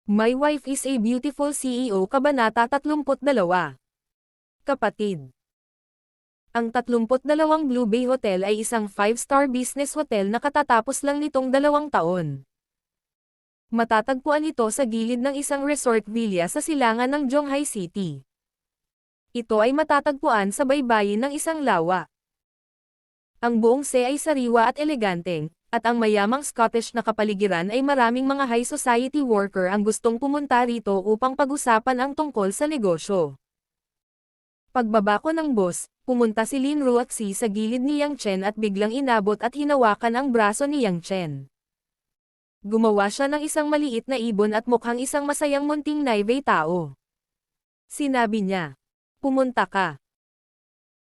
My Wife is a Beautiful CEO Kabanata 32. Kapatid. Ang 32 Blue Bay Hotel ay isang 5-star business hotel na katatapos lang nitong 2 taon. Matatagpuan ito sa gilid ng isang resort villa sa silangan ng Zhonghai City. Ito ay matatagpuan sa baybayin ng isang lawa. Ang buong se ay sariwa at eleganteng, at ang mayamang Scottish na kapaligiran ay maraming mga high society worker ang gustong pumunta rito upang pag-usapan ang tungkol sa negosyo. Pagbaba ko ng bus, pumunta si Lin Ruaxi sa gilid ni Yang Chen at biglang inabot at hinawakan ang braso ni Yang Chen. Gumawa siya ng isang maliit na ibon at mukhang isang masayang munting naivay tao. Sinabi niya, "Pumunta ka.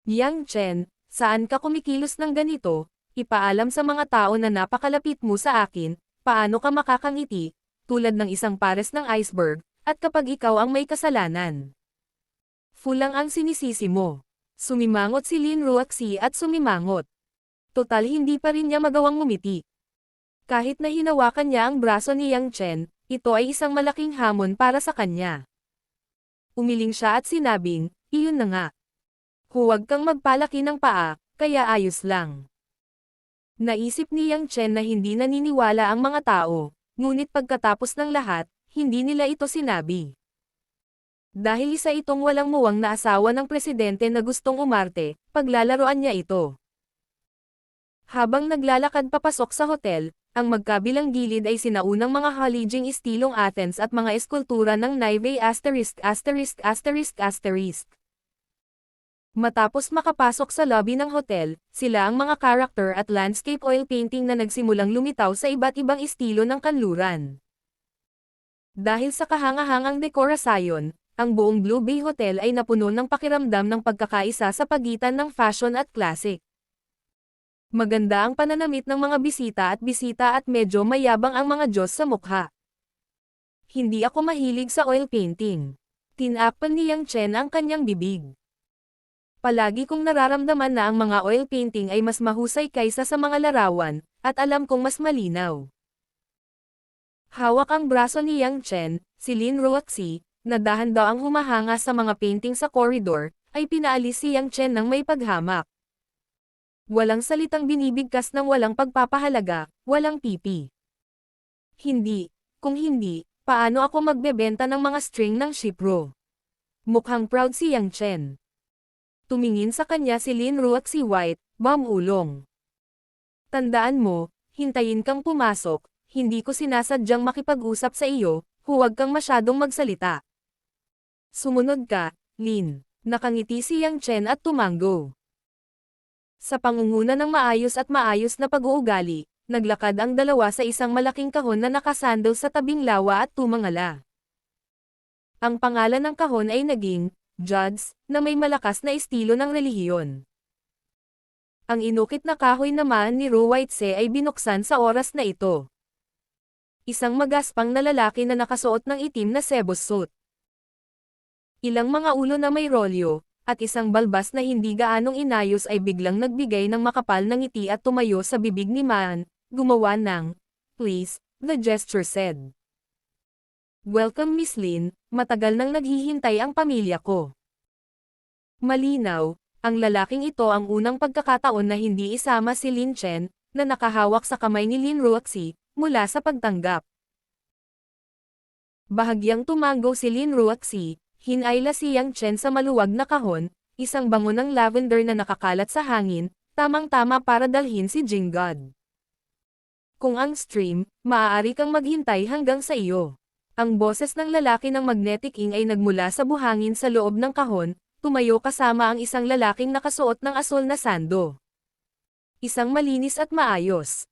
Yang Chen, saan ka kumikilos ng ganito? Ipaalam sa mga tao na napakalapit mo sa akin, paano ka makakangiti, tulad ng isang pares ng iceberg, at kapag ikaw ang may kasalanan. Fulang ang sinisisi mo." Sumimangot si Lin Ruaxi at sumimangot. Total hindi pa rin niya magawang ngumiti. Kahit na hinawakan niya ang braso ni Yang Chen, ito ay isang malaking hamon para sa kanya. Umiling siya at sinabing, "Iyon na nga. Huwag kang magpalaki ng paa, kaya ayos lang." Naisip ni Yang Chen na hindi naniniwala ang mga tao, ngunit pagkatapos ng lahat, hindi nila ito sinabi. Dahil isa itong walang muwang na asawa ng presidente na gustong umarte, paglalaroan niya ito. Habang naglalakad papasok sa hotel, ang magkabilang gilid ay sinaunang mga halijing istilong Athens at mga eskultura ng Naive *********. Matapos makapasok sa lobby ng hotel, sila ang mga character at landscape oil painting na nagsimulang lumitaw sa iba't ibang estilo ng kanluran. Dahil sa kahangahangang dekorasyon, ang buong Blue Bay Hotel ay napuno ng pakiramdam ng pagkakaisa sa pagitan ng fashion at classic. Maganda ang pananamit ng mga bisita at medyo mayabang ang mga Diyos sa mukha. Hindi ako mahilig sa oil painting. Tinakpan ni Yang Chen ang kanyang bibig. Palagi kong nararamdaman na ang mga oil painting ay mas mahusay kaysa sa mga larawan, at alam kong mas malinaw. Hawak ang braso ni Yang Chen, si Lin Ruaxi, na dahan daw ang humahanga sa mga painting sa koridor, ay pinaalis si Yang Chen ng may paghamak. Walang salitang binibigkas ng walang pagpapahalaga, walang pipi. Hindi, kung hindi, paano ako magbebenta ng mga string ng Shipro? Mukhang proud si Yang Chen. Tumingin sa kanya si Lin Ruaxi White, "Ulong. Tandaan mo, hintayin kang pumasok, hindi ko sinasadyang makipag-usap sa iyo, huwag kang masyadong magsalita." "Sumunod ka, Lin." Nakangiti si Yang Chen at tumango. Sa pangunguna ng maayos na pag-uugali, naglakad ang dalawa sa isang malaking kahon na nakasandal sa tabing lawa at tumangala. Ang pangalan ng kahon ay naging Judds, na may malakas na estilo ng relihiyon. Ang inukit na kahoy naman ni Ruwaitse ay binuksan sa oras na ito. Isang magaspang na lalaki na nakasuot ng itim na sebos suit. Ilang mga ulo na may rolyo, at isang balbas na hindi gaanong inayos ay biglang nagbigay ng makapal na ngiti at tumayo sa bibig ni Man, gumawa ng, "Please," the gesture said. "Welcome Miss Lin, matagal nang naghihintay ang pamilya ko." Malinaw, ang lalaking ito ang unang pagkakataon na hindi isama si Lin Chen, na nakahawak sa kamay ni Lin Ruaxi, mula sa pagtanggap. Bahagyang tumango si Lin Ruaxi, hinayla si Yang Chen sa maluwag na kahon, isang bango ng lavender na nakakalat sa hangin, tamang-tama para dalhin si Jinggod. "Kung ang stream, maaari kang maghintay hanggang sa iyo." Ang boses ng lalaki ng magnetic ink ay nagmula sa buhangin sa loob ng kahon, tumayo kasama ang isang lalaking nakasuot ng asul na sando. Isang malinis at maayos.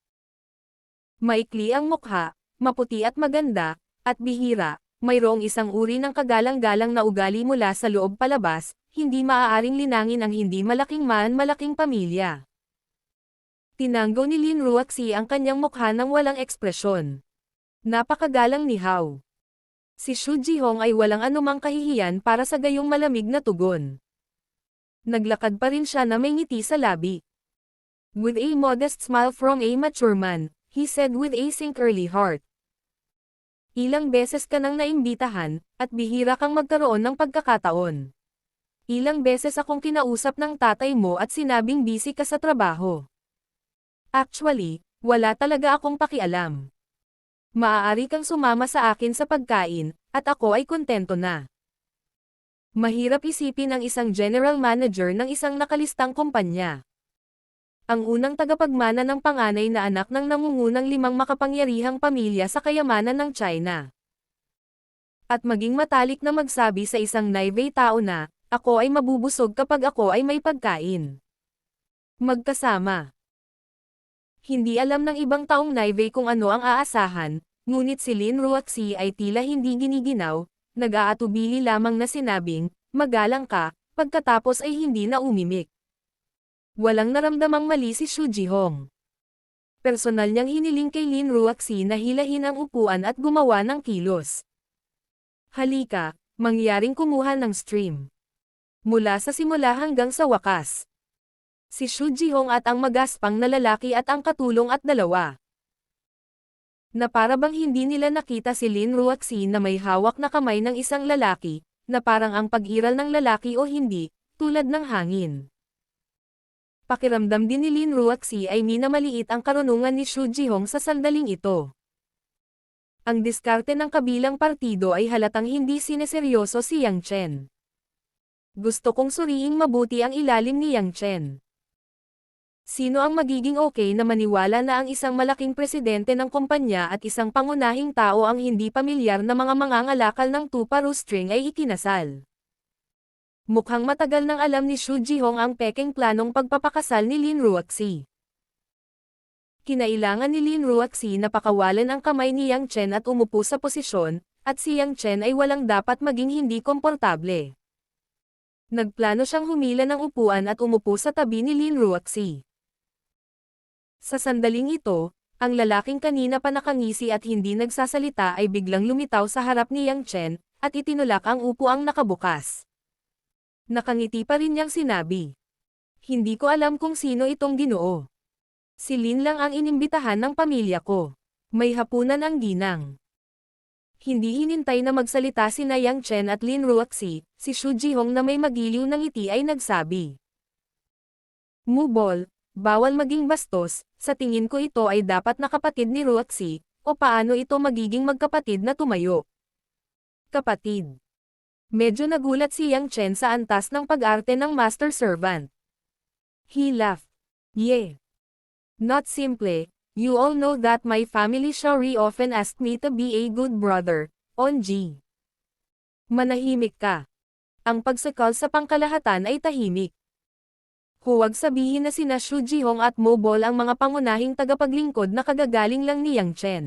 Maikli ang mukha, maputi at maganda, at bihira, mayroong isang uri ng kagalang-galang na ugali mula sa loob palabas, hindi maaaring linangin ang hindi malaking pamilya. Tinanggo ni Lin Ruaxi ang kanyang mukha ng walang ekspresyon. Napakagalang ni Hao. Si Xu Jihong ay walang anumang kahihiyan para sa gayong malamig na tugon. Naglakad pa rin siya na may ngiti sa labi. With a modest smile from a mature man, he said with a sincerely heart. Ilang beses ka nang naimbitahan, at bihira kang magkaroon ng pagkakataon. Ilang beses akong kinausap ng tatay mo at sinabing busy ka sa trabaho. Actually, wala talaga akong pakialam. Maaari kang sumama sa akin sa pagkain, at ako ay kontento na. Mahirap isipin ang isang general manager ng isang nakalistang kumpanya. Ang unang tagapagmana ng panganay na anak ng nangungunang 5 makapangyarihang pamilya sa kayamanan ng China. At maging matalik na magsabi sa isang naivete tao na, ako ay mabubusog kapag ako ay may pagkain. Magkasama. Hindi alam ng ibang taong naivete kung ano ang aasahan, ngunit si Lin Ruoxi ay tila hindi giniginaw, nag-aatubili lamang na sinabing, magalang ka, pagkatapos ay hindi na umimik. Walang naramdamang mali si Xu Jihong. Personal niyang hiniling kay Lin Ruoxi na hilahin ang upuan at gumawa ng kilos. Halika, mangyaring kumuha ng stream. Mula sa simula hanggang sa wakas. Si Xu Jihong at ang magaspang na lalaki at ang katulong at dalawa. Na para bang hindi nila nakita si Lin Ruoxi na may hawak na kamay ng isang lalaki, na parang ang pag-iral ng lalaki o hindi, tulad ng hangin. Pakiramdam din ni Lin Ruoxi ay minamaliit ang karunungan ni Xu Jihong sa sandaling ito. Ang diskarte ng kabilang partido ay halatang hindi sineseryoso si Yang Chen. Gusto kong suriing mabuti ang ilalim ni Yang Chen. Sino ang magiging okay na maniwala na ang isang malaking presidente ng kumpanya at isang pangunahing tao ang hindi pamilyar na mga mangangalakal ng tuparu string ay ikinasal? Mukhang matagal nang alam ni Xu Jihong ang pekeng planong pagpapakasal ni Lin Ruoxi. Kinailangan ni Lin Ruoxi na pakawalan ang kamay ni Yang Chen at umupo sa posisyon, at si Yang Chen ay walang dapat maging hindi komportable. Nagplano siyang humila ng upuan at umupo sa tabi ni Lin Ruoxi. Sa sandaling ito, ang lalaking kanina pa nakangisi at hindi nagsasalita ay biglang lumitaw sa harap ni Yang Chen, at itinulak ang upuang nakabukas. Nakangiti pa rin niyang sinabi. Hindi ko alam kung sino itong Ginoo. Si Lin lang ang inimbitahan ng pamilya ko. May hapunan ang ginang. Hindi hinintay na magsalita sina Yang Chen at Lin Ruoxi, si Xu Jihong na may magiliw ng ngiti ay nagsabi. Mubol, bawal maging bastos, sa tingin ko ito ay dapat na kapatid ni Ruoxi, o paano ito magiging magkapatid na tumayo? Kapatid. Medyo nagulat si Yang Chen sa antas ng pag-arte ng master servant. He laughed. Yeah. Not simple, you all know that my family Shari often asked me to be a good brother, Onji. Manahimik ka. Ang pagsakal sa pangkalahatan ay tahimik. Huwag sabihin na sina Xu Jihong at Mobol ang mga pangunahing tagapaglingkod na kagagaling lang ni Yang Chen.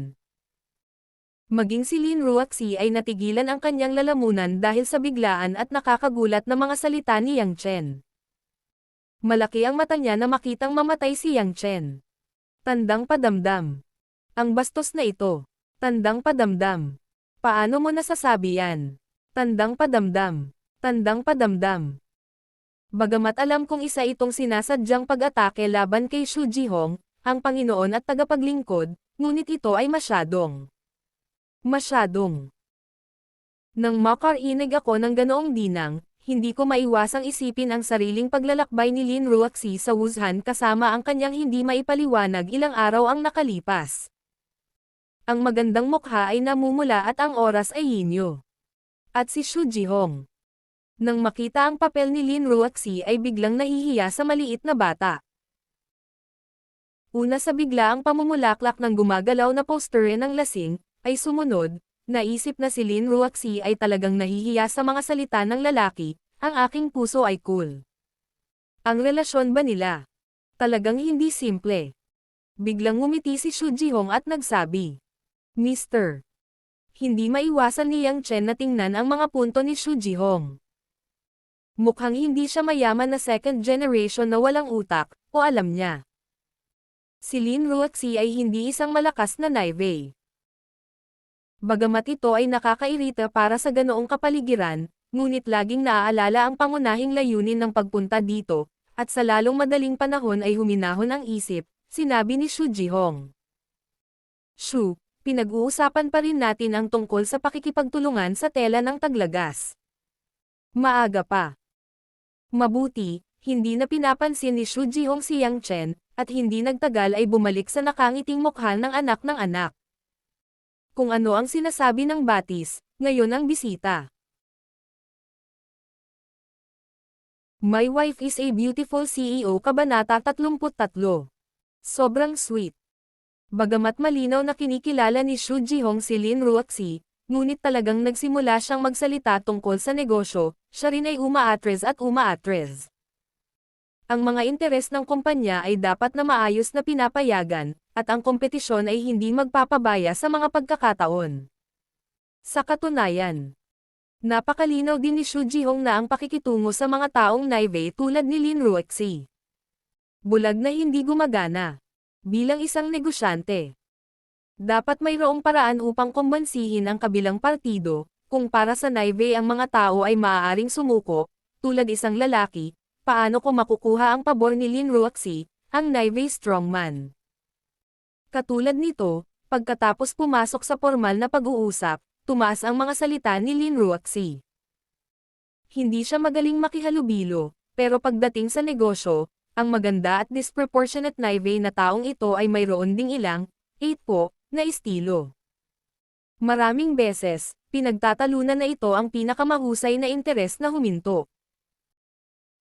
Maging si Lin Ruoxi ay natigilan ang kanyang lalamunan dahil sa biglaan at nakakagulat na mga salita ni Yang Chen. Malaki ang mata niya na makitang mamatay si Yang Chen. Tandang padamdam. Ang bastos na ito. Tandang padamdam. Paano mo nasasabi yan? Tandang padamdam. Tandang padamdam. Bagamat alam kong isa itong sinasadyang pag-atake laban kay Xu Jihong, ang Panginoon at tagapaglingkod, ngunit ito ay masyadong. Nang makarinig ako ng ganoong dinang, hindi ko maiwasang isipin ang sariling paglalakbay ni Lin Ruoxi sa Wuhan kasama ang kanyang hindi maipaliwanag ilang araw ang nakalipas. Ang magandang mukha ay namumula at ang oras ay yinyo. At si Xu Jihong. Nang makita ang papel ni Lin Ruoxi ay biglang nahihiya sa maliit na bata. Una sa bigla ang pamumulaklak ng gumagalaw na postere ng lasing, ay sumunod, naisip na si Lin Ruoxi ay talagang nahihiya sa mga salita ng lalaki, ang aking puso ay cool. Ang relasyon ba nila? Talagang hindi simple. Biglang ngumiti si Xu Jihong at nagsabi. Mr. Hindi maiwasan ni Yang Chen na tingnan ang mga punto ni Xu Jihong. Mukhang hindi siya mayaman na second generation na walang utak, o alam niya. Si Lin Ruoxi ay hindi isang malakas na naivete. Bagamat ito ay nakakairita para sa ganoong kapaligiran, ngunit laging naaalala ang pangunahing layunin ng pagpunta dito, at sa lalong madaling panahon ay huminahon ang isip, sinabi ni Xu Jihong. Xu, pinag-uusapan pa rin natin ang tungkol sa pakikipagtulungan sa tela ng taglagas. Maaga pa. Mabuti, hindi na pinapansin ni Xu Jihong si Yang Chen, at hindi nagtagal ay bumalik sa nakangiting mukha ng anak. Kung ano ang sinasabi ng batis, ngayon ang bisita. My wife is a beautiful CEO Kabanata 33. Sobrang sweet. Bagamat malinaw na kinikilala ni Xu Jihong si Lin Ruoxi, ngunit talagang nagsimula siyang magsalita tungkol sa negosyo, siya rin ay umaatres. Ang mga interes ng kumpanya ay dapat na maayos na pinapayagan, at ang kompetisyon ay hindi magpapabaya sa mga pagkakataon. Sa katunayan, napakalinaw din ni Xu Jihong na ang pakikitungo sa mga taong naive tulad ni Lin Ruoxi. Bulag na hindi gumagana. Bilang isang negosyante, dapat mayroong paraan upang kumbansihin ang kabilang partido, kung para sa naive ang mga tao ay maaaring sumuko, tulad isang lalaki. Paano ko makukuha ang pabor ni Lin Ruoxi, ang naive strongman? Katulad nito, pagkatapos pumasok sa formal na pag-uusap, tumaas ang mga salita ni Lin Ruoxi. Hindi siya magaling makihalubilo, pero pagdating sa negosyo, ang maganda at disproportionate naive na taong ito ay mayroon ding ilang, 8 po, na estilo. Maraming beses, pinagtatalunan na ito ang pinakamahusay na interes na huminto.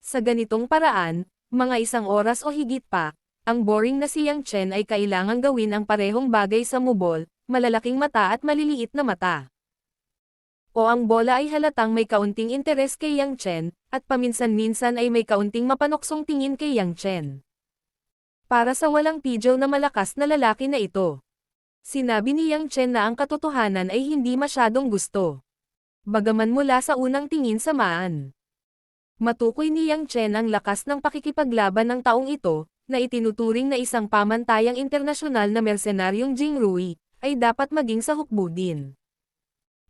Sa ganitong paraan, mga 1 oras o higit pa, ang boring na si Yang Chen ay kailangang gawin ang parehong bagay sa mubol, malalaking mata at maliliit na mata. O ang bola ay halatang may kaunting interes kay Yang Chen, at paminsan-minsan ay may kaunting mapanoksong tingin kay Yang Chen. Para sa walang pidyaw na malakas na lalaki na ito. Sinabi ni Yang Chen na ang katotohanan ay hindi masyadong gusto. Bagaman mula sa unang tingin samaan. Matukoy ni Yang Chen ang lakas ng pakikipaglaban ng taong ito, na itinuturing na isang pamantayang internasyonal na mersenaryong Jingrui, ay dapat maging sa hukbo din.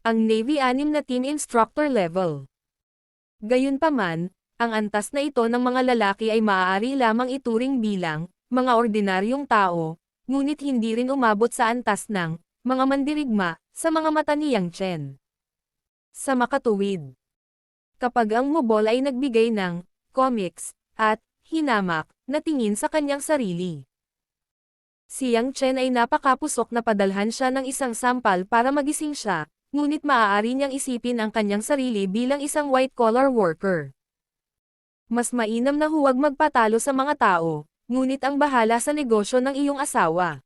Ang Navy 6 na team instructor level. Gayunpaman, ang antas na ito ng mga lalaki ay maaari lamang ituring bilang mga ordinaryong tao, ngunit hindi rin umabot sa antas ng mga mandirigma sa mga mata ni Yang Chen. Sa makatuwid, kapag ang mobol ay nagbigay ng comics at hinamak na tingin sa kanyang sarili, si Yang Chen ay napakapusok na padalhan siya ng isang sampal para magising siya, ngunit maaari niyang isipin ang kanyang sarili bilang isang white-collar worker. Mas mainam na huwag magpatalo sa mga tao, ngunit ang bahala sa negosyo ng iyong asawa.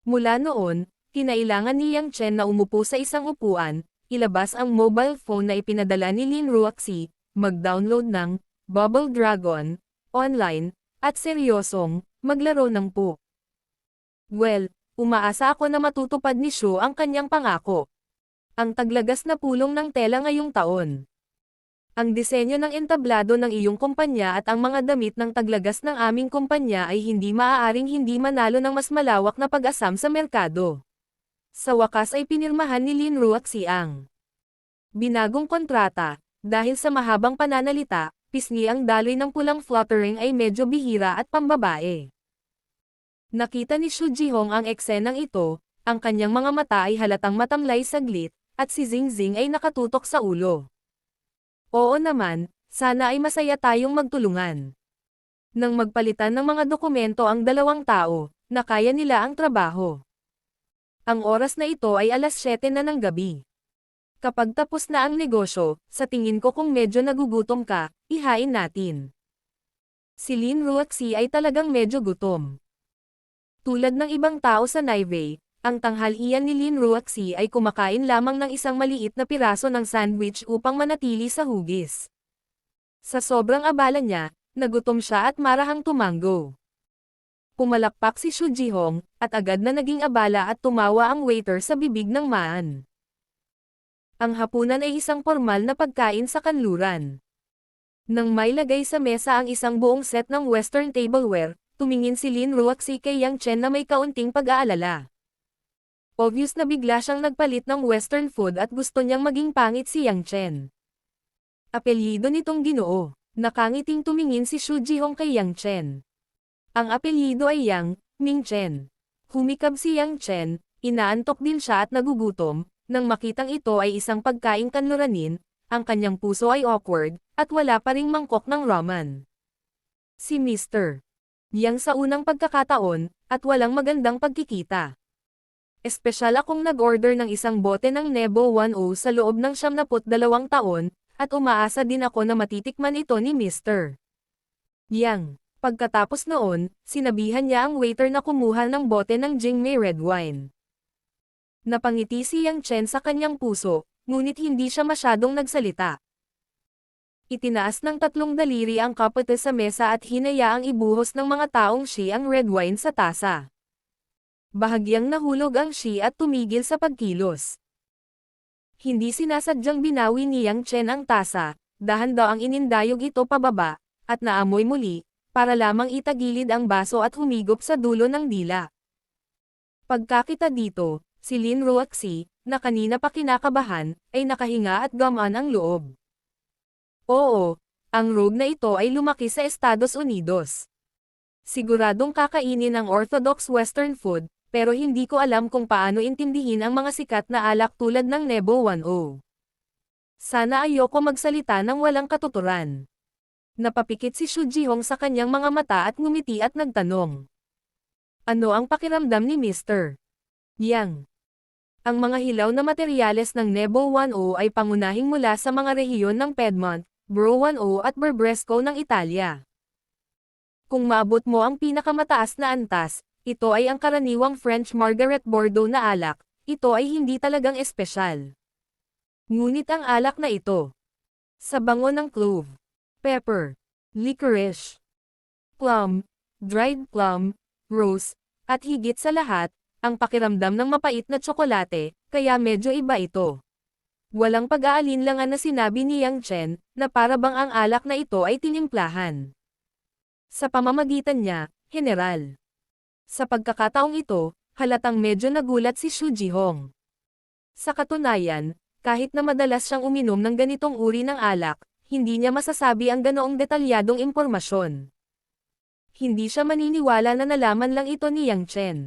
Mula noon, kinailangan ni Yang Chen na umupo sa isang upuan, ilabas ang mobile phone na ipinadala ni Lin Ruoxi, mag-download ng Bubble Dragon online, at seryosong maglaro ng po. Well, umaasa ako na matutupad ni Xu ang kanyang pangako. Ang taglagas na pulong ng tela ngayong taon. Ang disenyo ng entablado ng iyong kumpanya at ang mga damit ng taglagas ng aming kumpanya ay hindi maaaring hindi manalo ng mas malawak na pag-asam sa merkado. Sa wakas ay pinirmahan ni Lin Ruoxi ang binagong kontrata, dahil sa mahabang pananalita, pisngi ang daloy ng pulang fluttering ay medyo bihira at pambabae. Nakita ni Xu Jihong ang eksenang ito, ang kanyang mga mata ay halatang matamlay saglit, at si Xingxing ay nakatutok sa ulo. Oo naman, sana ay masaya tayong magtulungan. Nang magpalitan ng mga dokumento ang dalawang tao, nakaya nila ang trabaho. Ang oras na ito ay 7:00 na ng gabi. Kapag tapos na ang negosyo, sa tingin ko kung medyo nagugutom ka, ihain natin. Si Lin Ruoxi ay talagang medyo gutom. Tulad ng ibang tao sa Naive, ang tanghalian ni Lin Ruoxi ay kumakain lamang ng isang maliit na piraso ng sandwich upang manatili sa hugis. Sa sobrang abala niya, nagutom siya at marahang tumango. Pumalakpak si Xu Jihong, at agad na naging abala at tumawa ang waiter sa bibig ng maan. Ang hapunan ay isang formal na pagkain sa kanluran. Nang may lagay sa mesa ang isang buong set ng western tableware, tumingin si Lin Ruoxi kay Yang Chen na may kaunting pag-aalala. Obvious na bigla siyang nagpalit ng western food at gusto niyang maging pangit si Yang Chen. Apelyido nitong Ginoo. Nakangiting tumingin si Xu Jihong kay Yang Chen. Ang apelyido ay Yang Ming Chen. Humikab si Yang Chen, Inaantok din siya at nagugutom, nang makitang ito ay isang pagkaing kanluranin, ang kanyang puso ay awkward, at wala pa ring mangkok ng ramen. Si Mr. Yang sa unang pagkakataon, at walang magandang pagkikita. Espesyal akong nag-order ng isang bote ng Nebo 10 sa loob ng 72 taon, at umaasa din ako na matitikman ito ni Mr. Yang. Pagkatapos noon, sinabihan niya ang waiter na kumuha ng bote ng Jingmei red wine. Napangiti si Yang Chen sa kanyang puso, ngunit hindi siya masyadong nagsalita. Itinaas ng 3 daliri ang kapote sa mesa at hinayaang ibuhos ng mga taong shi ang red wine sa tasa. Bahagyang nahulog ang shi at tumigil sa pagkilos. Hindi sinasadyang binawi ni Yang Chen ang tasa, dahan-daang inindayog ito pababa, at naamoy muli, para lamang itagilid ang baso at humigop sa dulo ng dila. Pagkakita dito, si Lin Ruoxi, na kanina pa kinakabahan, ay nakahinga at gamaan ang loob. Oo, ang rogue na ito ay lumaki sa Estados Unidos. Siguradong kakainin ang orthodox western food, pero hindi ko alam kung paano intindihin ang mga sikat na alak tulad ng Nebo 10. Sana ayoko magsalita ng walang katuturan. Napapikit si Xu Jihong sa kanyang mga mata at ngumiti at nagtanong. Ano ang pakiramdam ni Mr. Yang? Ang mga hilaw na materyales ng Nebo 10 ay pangunahing mula sa mga rehiyon ng Piedmont, Bro 10 at Berbresco ng Italia. Kung maabot mo ang pinakamataas na antas, ito ay ang karaniwang French Margaret Bordeaux na alak, ito ay hindi talagang espesyal. Ngunit ang alak na ito, sa bango ng clove, pepper, licorice, plum, dried plum, rose, at higit sa lahat, ang pakiramdam ng mapait na tsokolate, kaya medyo iba ito. Walang pag-aalinlangan na sinabi ni Yang Chen, na para bang ang alak na ito ay tinimplahan. Sa pamamagitan niya, General. Sa pagkakataong ito, halatang medyo nagulat si Xu Jihong. Sa katunayan, kahit na madalas siyang uminom ng ganitong uri ng alak, hindi niya masasabi ang ganoong detalyadong impormasyon. Hindi siya maniniwala na nalaman lang ito ni Yang Chen.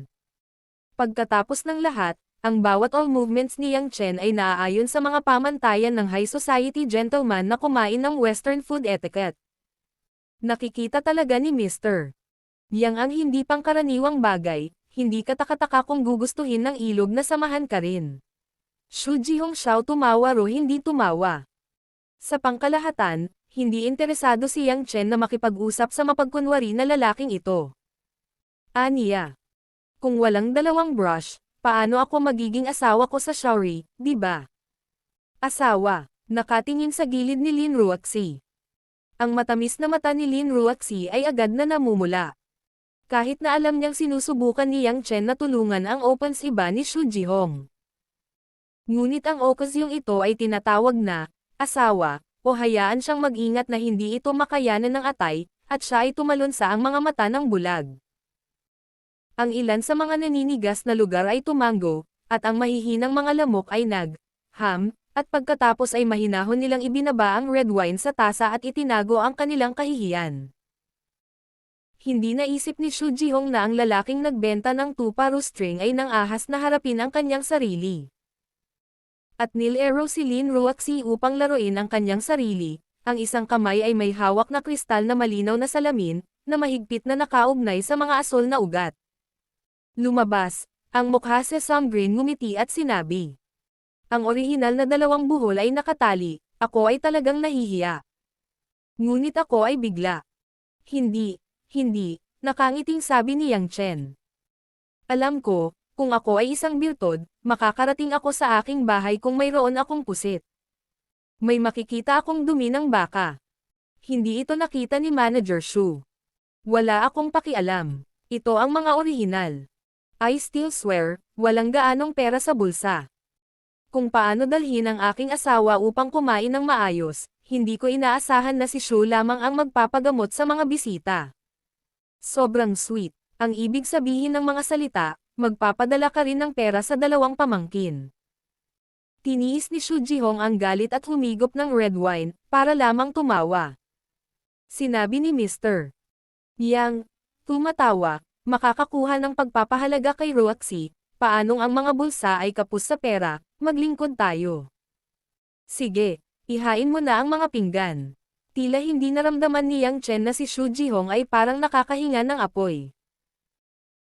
Pagkatapos ng lahat, ang bawat all movements ni Yang Chen ay naaayon sa mga pamantayan ng high society gentleman na kumain ng western food etiquette. Nakikita talaga ni Mr. Yang ang hindi pangkaraniwang bagay, hindi katakataka kung gugustuhin ng ilog na samahan ka rin. Xu Jihong Xiao tumawa ro hindi tumawa. Sa pangkalahatan, hindi interesado si Yang Chen na makipag-usap sa mapagkunwari na lalaking ito. Aniya. Kung walang dalawang brush, paano ako magiging asawa ko sa Shaori, di ba? Asawa, nakatingin sa gilid ni Lin Ruoxi. Ang matamis na mata ni Lin Ruoxi ay agad na namumula. Kahit na alam niyang sinusubukan ni Yang Chen na tulungan ang opens iba ni Xu Jihong. Ngunit ang okasyong ito ay tinatawag na asawa, o hayaan siyang mag-ingat na hindi ito makayanan ng atay, at siya ay tumalon sa ang mga mata ng bulag. Ang ilan sa mga naninigas na lugar ay tumango, at ang mahihinang mga lamok ay ham, at pagkatapos ay mahinahon nilang ibinaba ang red wine sa tasa at itinago ang kanilang kahihiyan. Hindi naisip ni Xu Jihong na ang lalaking nagbenta ng tuparu string ay nang ahas na harapin ang kanyang sarili. At nilero si Lin Ruoxi upang laruin ang kanyang sarili, ang isang kamay ay may hawak na kristal na malinaw na salamin, na mahigpit na nakaugnay sa mga asol na ugat. Lumabas, ang mukha sesame green ngumiti at sinabi. Ang orihinal na dalawang buhol ay nakatali, ako ay talagang nahihiya. Ngunit ako ay bigla. Hindi, nakangiting sabi ni Yang Chen. Alam ko, kung ako ay isang biltod, makakarating ako sa aking bahay kung mayroon akong pusit. May makikita akong dumi ng baka. Hindi ito nakita ni Manager Xu. Wala akong pakialam. Ito ang mga orihinal. I still swear, walang gaanong pera sa bulsa. Kung paano dalhin ang aking asawa upang kumain ng maayos, hindi ko inaasahan na si Xu lamang ang magpapagamot sa mga bisita. Sobrang sweet. Ang ibig sabihin ng mga salita, magpapadala ka rin ng pera sa dalawang pamangkin. Tiniis ni Xu Jihong ang galit at humigop ng red wine, para lamang tumawa. Sinabi ni Mr. Yang, tumatawa, makakakuha ng pagpapahalaga kay Ruoxi, paanong ang mga bulsa ay kapos sa pera, maglingkod tayo. Sige, ihain mo na ang mga pinggan. Tila hindi naramdaman ni Yang Chen na si Xu Jihong ay parang nakakahinga ng apoy.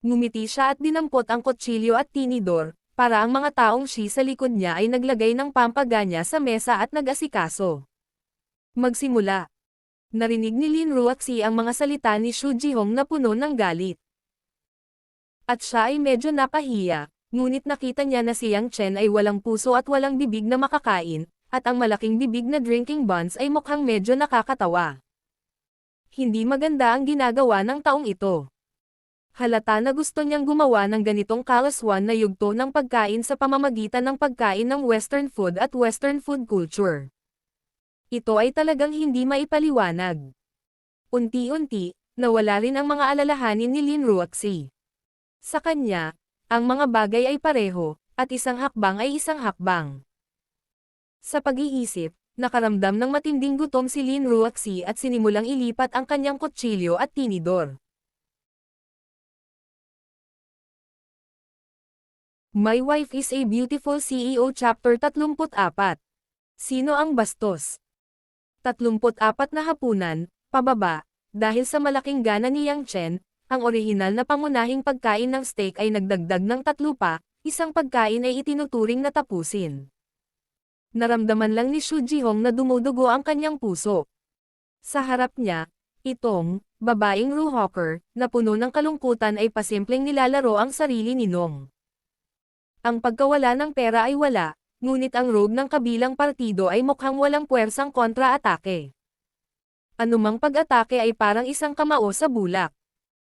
Ngumiti siya at dinampot ang kutsilyo at tinidor, para ang mga taong Shi sa likod niya ay naglagay ng pampaganya sa mesa at nag-asikaso. Magsimula. Narinig ni Lin Ruoxi ang mga salita ni Xu Jihong na puno ng galit. At siya ay medyo napahiya, ngunit nakita niya na si Yang Chen ay walang puso at walang bibig na makakain, at ang malaking bibig na drinking buns ay mukhang medyo nakakatawa. Hindi maganda ang ginagawa ng taong ito. Halata na gusto niyang gumawa ng ganitong kalaswan na yugto ng pagkain sa pamamagitan ng pagkain ng Western food at Western food culture. Ito ay talagang hindi maipaliwanag. Unti-unti, nawala rin ang mga alalahanin ni Lin Ruoxi. Sa kanya, ang mga bagay ay pareho, at isang hakbang ay isang hakbang. Sa pag-iisip, nakaramdam ng matinding gutom si Lin Ruoxi at sinimulang ilipat ang kanyang kutsilyo at tinidor. My Wife is a Beautiful CEO Chapter 34. Sino ang bastos? 34 na hapunan, pababa, dahil sa malaking gana ni Yang Chen, ang orihinal na pangunahing pagkain ng steak ay nagdagdag ng 3 pa, isang pagkain ay itinuturing na tapusin. Naramdaman lang ni Xu Jihong na dumudugo ang kanyang puso. Sa harap niya, itong, babaeng Ruhawker, na puno ng kalungkutan ay pasimpleng nilalaro ang sarili ni Nong. Ang pagkawala ng pera ay wala, ngunit ang rogue ng kabilang partido ay mukhang walang puwersang kontra-atake. Anumang pag-atake ay parang isang kamao sa bulak.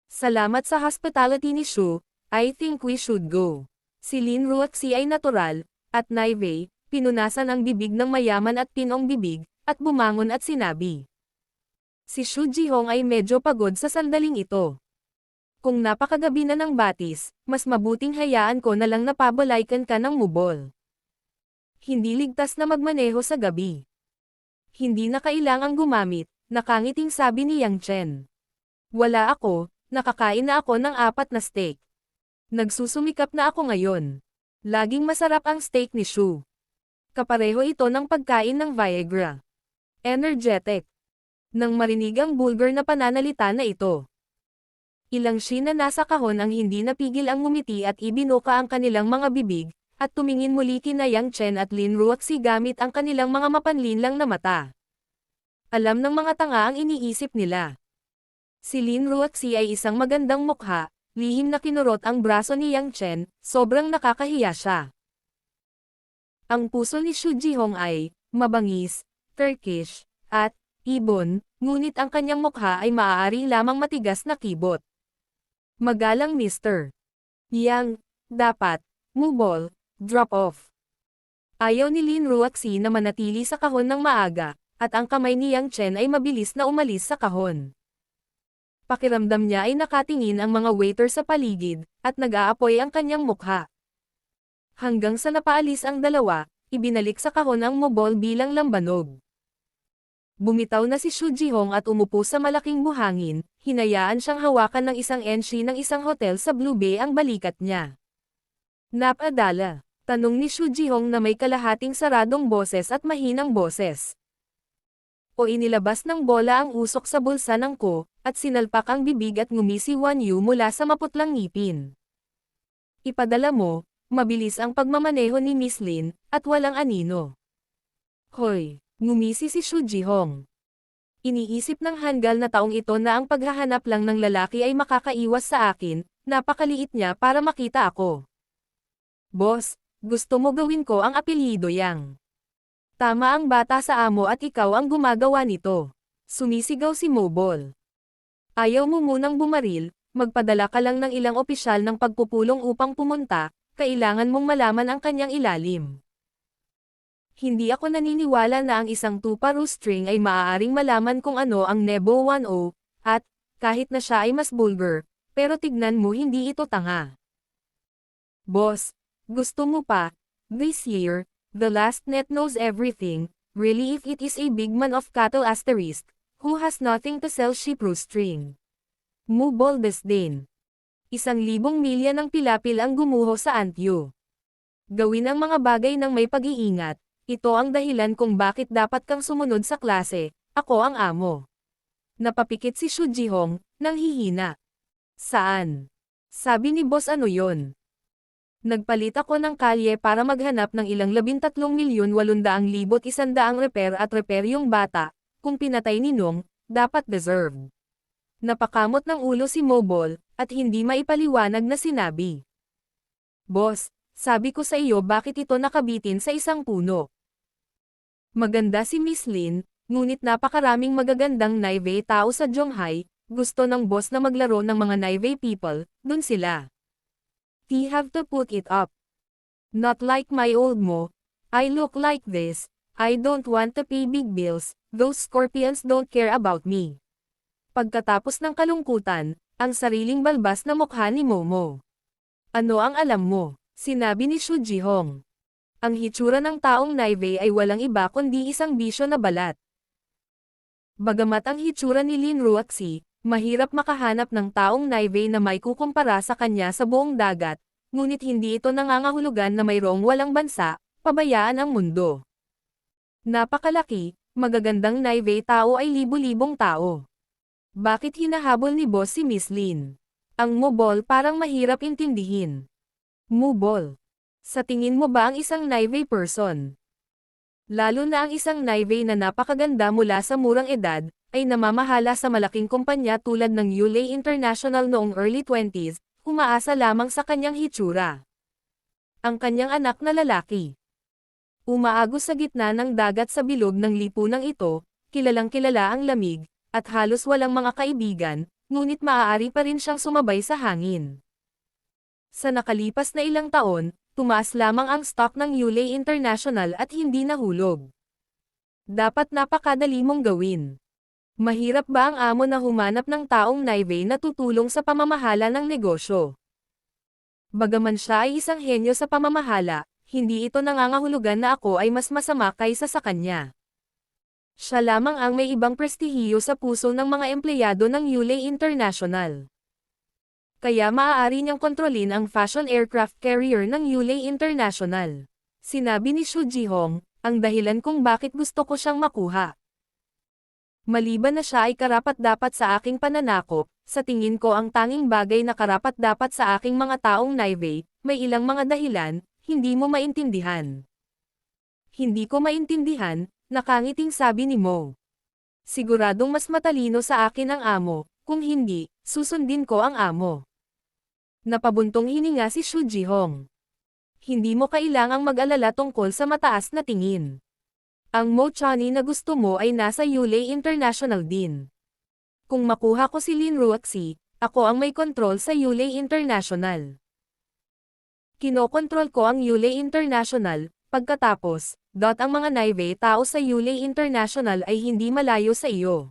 Salamat sa hospitality ni Xu, I think we should go. Si Lin Ruoxi ay natural, at Naivei, pinunasan ang bibig ng mayaman at pinong bibig, at bumangon at sinabi. Si Xu Jihong ay medyo pagod sa sandaling ito. Kung napakagabi na ng batis, mas mabuting hayaan ko na lang na pabalaykan ka ng mubol. Hindi ligtas na magmaneho sa gabi. Hindi na kailangang gumamit, nakangiting sabi ni Yang Chen. Wala ako, nakakain na ako ng 4 na steak. Nagsusumikap na ako ngayon. Laging masarap ang steak ni Xu. Kapareho ito ng pagkain ng Viagra. Energetic. Nang marinig ang bulgar na pananalita na ito. Ilang Shi na nasa kahon ang hindi napigil ang ngumiti at ibinuka ang kanilang mga bibig, at tumingin muli kina Yang Chen at Lin Ruoxi gamit ang kanilang mga mapanlinlang na mata. Alam ng mga tanga ang iniisip nila. Si Lin Ruoxi ay isang magandang mukha, lihim na kinurot ang braso ni Yang Chen, sobrang nakakahiya siya. Ang puso ni Xu Jihong ay, mabangis, Turkish, at, ibon, ngunit ang kanyang mukha ay maaari lamang matigas na kibot. Magalang Mr. Yang, dapat, mubol, drop off. Ayaw ni Lin Ruoxi na manatili sa kahon ng maaga, at ang kamay ni Yang Chen ay mabilis na umalis sa kahon. Pakiramdam niya ay nakatingin ang mga waiter sa paligid, at nag-aapoy ang kanyang mukha. Hanggang sa napaalis ang dalawa, ibinalik sa kahon ang mubol bilang lambanog. Bumitaw na si Xu Jihong at umupo sa malaking buhangin, hinayaan siyang hawakan ng isang entry ng isang hotel sa Blue Bay ang balikat niya. Napadala, tanong ni Xu Jihong na may kalahating saradong boses at mahinang boses. O inilabas ng bola ang usok sa bulsa ng ko, at sinalpak ang bibig at ngumisi Wan Yu mula sa maputlang ngipin. Ipadala mo, mabilis ang pagmamaneho ni Miss Lin, at walang anino. Hoy! Ngumisi si Xu Jihong. Iniisip ng hanggal na taong ito na ang paghahanap lang ng lalaki ay makakaiwas sa akin, napakaliit niya para makita ako. Boss, gusto mo gawin ko ang apelyido Yang. Tama ang bata sa amo at ikaw ang gumagawa nito. Sumisigaw si Mobol. Ayaw mo munang bumaril, magpadala ka lang ng ilang opisyal ng pagpupulong upang pumunta, kailangan mong malaman ang kanyang ilalim. Hindi ako naniniwala na ang isang tuparu string ay maaaring malaman kung ano ang Nebo 10, at, kahit na siya ay mas vulgar, pero tignan mo hindi ito tanga. Boss, gusto mo pa? This year, the last net knows everything, really if it is a big man of cattle asterisk, who has nothing to sell sheep string. Mubol disdain. 1,000 milya ng pilapil ang gumuho sa Antyo. Gawin ang mga bagay ng may pag-iingat, ito ang dahilan kung bakit dapat kang sumunod sa klase, ako ang amo. Napapikit si Shu Jihong, nang hihina. Saan? Sabi ni boss ano yon? Nagpalit ako ng kalye para maghanap ng ilang 13,800,100 repair at repair yung bata, kung pinatay ni Nong, dapat deserved. Napakamot ng ulo si Mobol, at hindi maipaliwanag na sinabi. Boss, sabi ko sa iyo bakit ito nakabitin sa isang puno. Maganda si Miss Lin, ngunit napakaraming magagandang Naivey tao sa Zhonghai, gusto ng boss na maglaro ng mga Naivey people, dun sila. They have to put it up. Not like my old mo. I look like this. I don't want to pay big bills. Those scorpions don't care about me. Pagkatapos ng kalungkutan, ang sariling balbas na mukha ni Momo. Ano ang alam mo? Sinabi ni Shu Jihong. Ang hitsura ng taong Naivey ay walang iba kundi isang bisyo na balat. Bagamat ang hitsura ni Lin Ruoxi, mahirap makahanap ng taong Naivey na may kukumpara sa kanya sa buong dagat, ngunit hindi ito nangangahulugan na mayroong walang bansa, pabayaan ang mundo. Napakalaki, magagandang Naivey tao ay libu-libong tao. Bakit hinahabol ni boss si Miss Lin? Ang Mobol parang mahirap intindihin. Mobol. Sa tingin mo ba ang isang Naivey person? Lalo na ang isang Naivey na napakaganda mula sa murang edad, ay namamahala sa malaking kumpanya tulad ng Yulei International noong early 20s, umaasa lamang sa kanyang hitsura. Ang kanyang anak na lalaki. Umaagos sa gitna ng dagat sa bilog ng lipunang ito, kilalang-kilala ang lamig, at halos walang mga kaibigan, ngunit maaari pa rin siyang sumabay sa hangin. Sa nakalipas na ilang taon, tumaas lamang ang stock ng Yulei International at hindi nahulog. Dapat napakadali mong gawin. Mahirap ba ang amo na humanap ng taong Naivey na tutulong sa pamamahala ng negosyo? Bagaman siya ay isang henyo sa pamamahala, hindi ito nangangahulugan na ako ay mas masama kaysa sa kanya. Siya lamang ang may ibang prestihiyo sa puso ng mga empleyado ng Yulei International. Kaya maaari niyang kontrolin ang fashion aircraft carrier ng Yulei International. Sinabi ni Shu Jihong, ang dahilan kung bakit gusto ko siyang makuha. Maliban na siya ay karapat-dapat sa aking pananakop, sa tingin ko ang tanging bagay na karapat-dapat sa aking mga taong Naivey, may ilang mga dahilan, hindi mo maintindihan. Hindi ko maintindihan, nakangiting sabi ni Mo. Siguradong mas matalino sa akin ang amo, kung hindi, susundin ko ang amo. Napabuntong hininga si Shu Jihong. Hindi mo kailangang mag-alala tungkol sa mataas na tingin. Ang Mo Chani na gusto mo ay nasa Yulei International din. Kung makuha ko si Lin Ruoxi, ako ang may kontrol sa Yulei International. Kinokontrol ko ang Yulei International, pagkatapos, ang mga Naivey tao sa Yulei International ay hindi malayo sa iyo.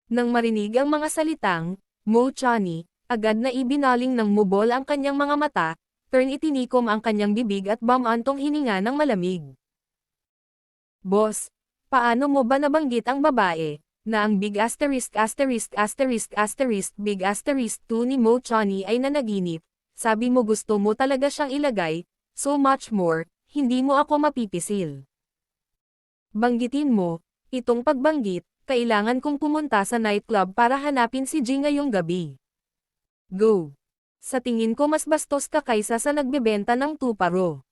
Nang marinig ang mga salitang, Mo Chani, agad na ibinaling ng Mobol ang kanyang mga mata, itinikom ang kanyang bibig at bamantong hininga ng malamig. Boss, paano mo ba nabanggit ang babae, na ang big asterisk big asterisk 2 ni Mo Chani ay nanaginip, sabi mo gusto mo talaga siyang ilagay, so much more, hindi mo ako mapipisil. Banggitin mo, itong pagbanggit, kailangan kong pumunta sa nightclub para hanapin si Ji ngayong gabi. Go! Sa tingin ko mas bastos ka kaysa sa nagbebenta ng tuparo.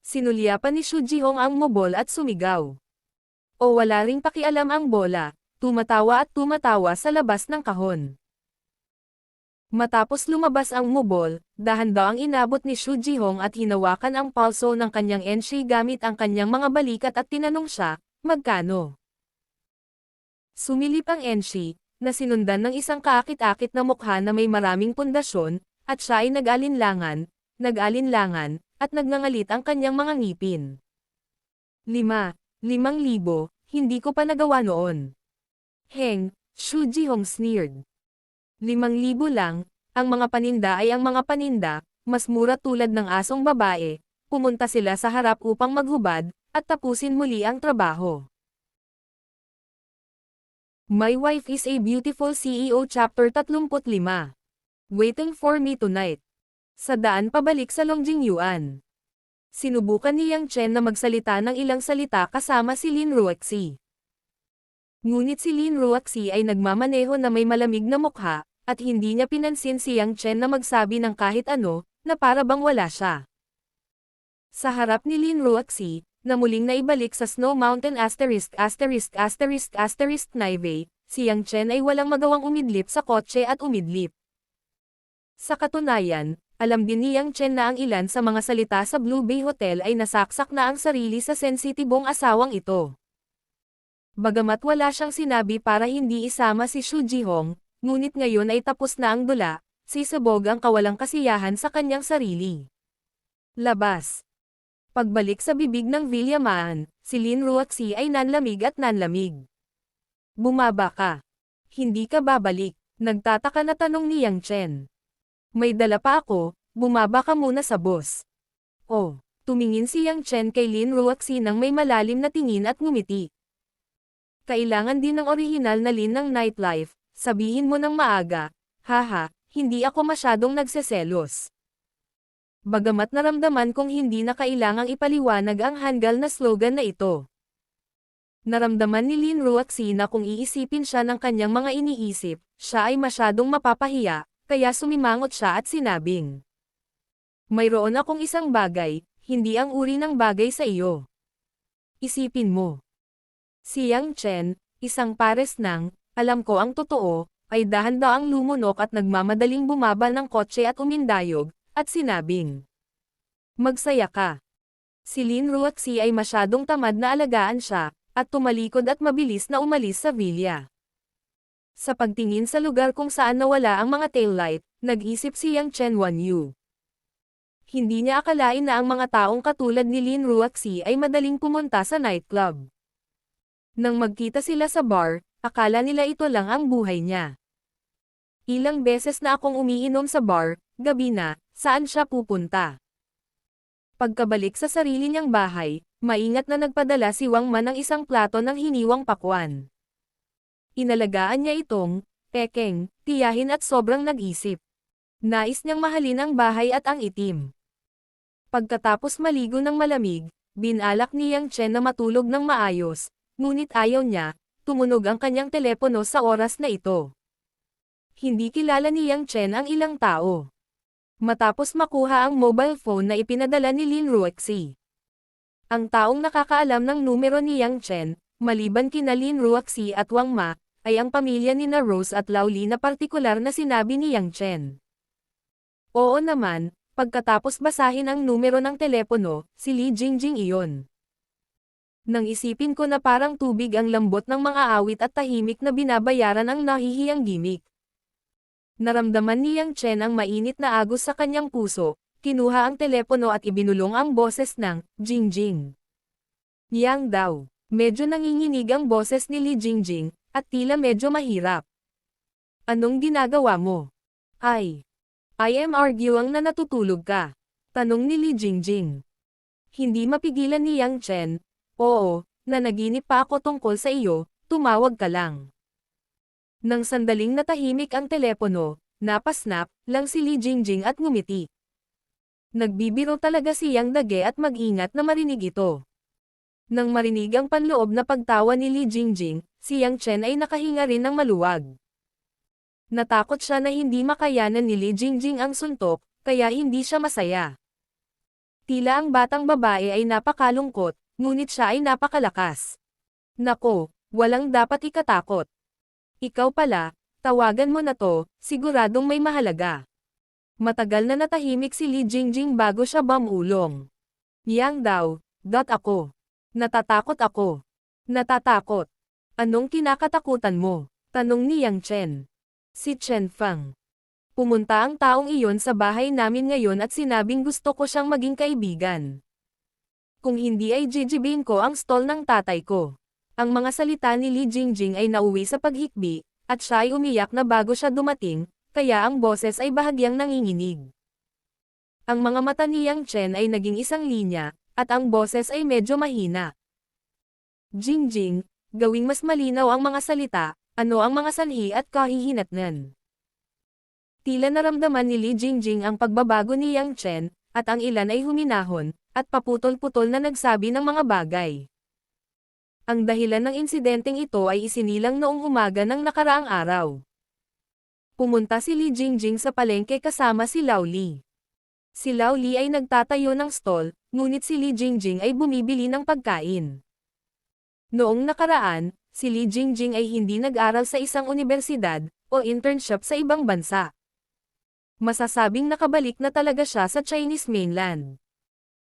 Sinulyapan ni Shu Jihong ang Mobol at sumigaw. O wala ring pakialam ang bola, tumatawa at tumatawa sa labas ng kahon. Matapos lumabas ang Mobol, dahan-dahang inabot ni Shu Jihong at hinawakan ang palso ng kanyang enshi gamit ang kanyang mga balikat at tinanong siya, magkano? Sumilip ang enshi, na sinundan ng isang kaakit-akit na mukha na may maraming pundasyon, at siya ay nag-alinlangan, at nagngangalit ang kanyang mga ngipin. 5,000, hindi ko pa nagawa noon. Heng, Shu Jihong sneered. 5,000 lang, ang mga paninda ay ang mga paninda, mas mura tulad ng asong babae, pumunta sila sa harap upang maghubad, at tapusin muli ang trabaho. My Wife is a Beautiful CEO Chapter 35 Waiting for me tonight. Sa daan pabalik sa Longjingyuan. Sinubukan ni Yang Chen na magsalita ng ilang salita kasama si Lin Ruoxi. Ngunit si Lin Ruoxi ay nagmamaneho na may malamig na mukha, at hindi niya pinansin si Yang Chen na magsabi ng kahit ano, na para bang wala siya. Sa harap ni Lin Ruoxi, na muling naibalik sa Snow Mountain Naive, si Yang Chen ay walang magawang umidlip sa kotse at umidlip. Sa katunayan, alam din ni Yang Chen na ang ilan sa mga salita sa Blue Bay Hotel ay nasaksak na ang sarili sa sensitibong asawang ito. Bagamat wala siyang sinabi para hindi isama si Xu Jihong, ngunit ngayon ay tapos na ang dula, sisabog ang kawalang kasiyahan sa kanyang sarili. Labas. Pagbalik sa bibig ng Villamaan, si Lin Ruoxi ay nanlamig at nanlamig. Bumaba ka. Hindi ka babalik, nagtataka na tanong ni Yang Chen. May dala pa ako, bumaba ka muna sa boss. Oh, tumingin si Yang Chen kay Lin Ruoxi nang may malalim na tingin at ngumiti. Kailangan din ng orihinal na Lin ng nightlife, sabihin mo ng maaga, haha, hindi ako masyadong nagseselos. Bagamat naramdaman kong hindi na kailangang ipaliwanag ang hanggal na slogan na ito. Naramdaman ni Lin Ruoxi na kung iisipin siya ng kanyang mga iniisip, siya ay masyadong mapapahiya, kaya sumimangot siya at sinabing, mayroon akong isang bagay, hindi ang uri ng bagay sa iyo. Isipin mo. Si Yang Chen, isang pares ng, alam ko ang totoo, ay dahan-daang lumunok at nagmamadaling bumaba ng kotse at umindayog, at sinabing, magsaya ka. Si Lin Ruoxi ay masyadong tamad na alagaan siya, at tumalikod at mabilis na umalis sa villa. Sa pagtingin sa lugar kung saan nawala ang mga taillight, nag-isip si Yang Chen Wanyu. Hindi niya akalain na ang mga taong katulad ni Lin Ruoxi ay madaling pumunta sa nightclub. Nang magkita sila sa bar, akala nila ito lang ang buhay niya. Ilang beses na akong umiinom sa bar, gabi na, saan siya pupunta? Pagkabalik sa sarili niyang bahay, maingat na nagpadala si Wang Man ng isang plato ng hiniwang pakwan. Inalagaan niya itong, pekeng, tiyahin at sobrang nag-isip. Nais niyang mahalin ang bahay at ang itim. Pagkatapos maligo ng malamig, binalak ni Yang Chen na matulog ng maayos, ngunit ayaw niya, tumunog ang kanyang telepono sa oras na ito. Hindi kilala ni Yang Chen ang ilang tao. Matapos makuha ang mobile phone na ipinadala ni Lin Ruoxi. Ang taong nakakaalam ng numero ni Yang Chen, maliban kina Lin Ruoxi at Wang Ma, ay ang pamilya ni na Rose at Laoli na partikular na sinabi ni Yang Chen. Oo naman, pagkatapos basahin ang numero ng telepono, si Li Jingjing iyon. Nang isipin ko na parang tubig ang lambot ng mga awit at tahimik na binabayaran ang nahihiyang gimmick. Naramdaman ni Yang Chen ang mainit na agos sa kanyang puso, kinuha ang telepono at ibinulong ang boses ng Jingjing. Yang daw, medyo nanginginig ang boses ni Li Jingjing, at tila medyo mahirap. Anong ginagawa mo? I am arguing na natutulog ka. Tanong ni Li Jingjing. Hindi mapigilan ni Yang Chen. Oo, nanaginip pa ako tungkol sa iyo, tumawag ka lang. Nang sandaling natahimik ang telepono, napasnap lang si Li Jingjing at ngumiti. Nagbibiro talaga si Yang Dage at mag-ingat na marinig ito. Nang marinig ang panloob na pagtawa ni Li Jingjing, si Yang Chen ay nakahinga rin ng maluwag. Natakot siya na hindi makayanan ni Li Jingjing ang suntok, kaya hindi siya masaya. Tila ang batang babae ay napakalungkot, ngunit siya ay napakalakas. Nako, walang dapat ikatakot. Ikaw pala, tawagan mo na to, siguradong may mahalaga. Matagal na natahimik si Li Jingjing bago siya bumulong. Yang daw, ako. Natatakot ako. Natatakot. Anong kinakatakutan mo? Tanong ni Yang Chen. Si Chen Fang. Pumunta ang taong iyon sa bahay namin ngayon at sinabing gusto ko siyang maging kaibigan. Kung hindi ay jijibin ko ang stall ng tatay ko. Ang mga salita ni Li Jingjing ay nauwi sa paghikbi, at siya ay umiyak na bago siya dumating, kaya ang boses ay bahagyang nanginginig. Ang mga mata ni Yang Chen ay naging isang linya, at ang boses ay medyo mahina. Jingjing, gawing mas malinaw ang mga salita, ano ang mga sanhi at kahihinatnan. Tila naramdaman ni Li Jingjing ang pagbabago ni Yang Chen, at ang ilan ay huminahon, at paputol-putol na nagsabi ng mga bagay. Ang dahilan ng insidenteng ito ay isinilang noong umaga ng nakaraang araw. Pumunta si Li Jingjing sa palengke kasama si Lao Li. Si Lao Li ay nagtatayo ng stall, ngunit si Li Jingjing ay bumibili ng pagkain. Noong nakaraan, si Li Jingjing ay hindi nag-aral sa isang universidad, o internship sa ibang bansa. Masasabing nakabalik na talaga siya sa Chinese mainland.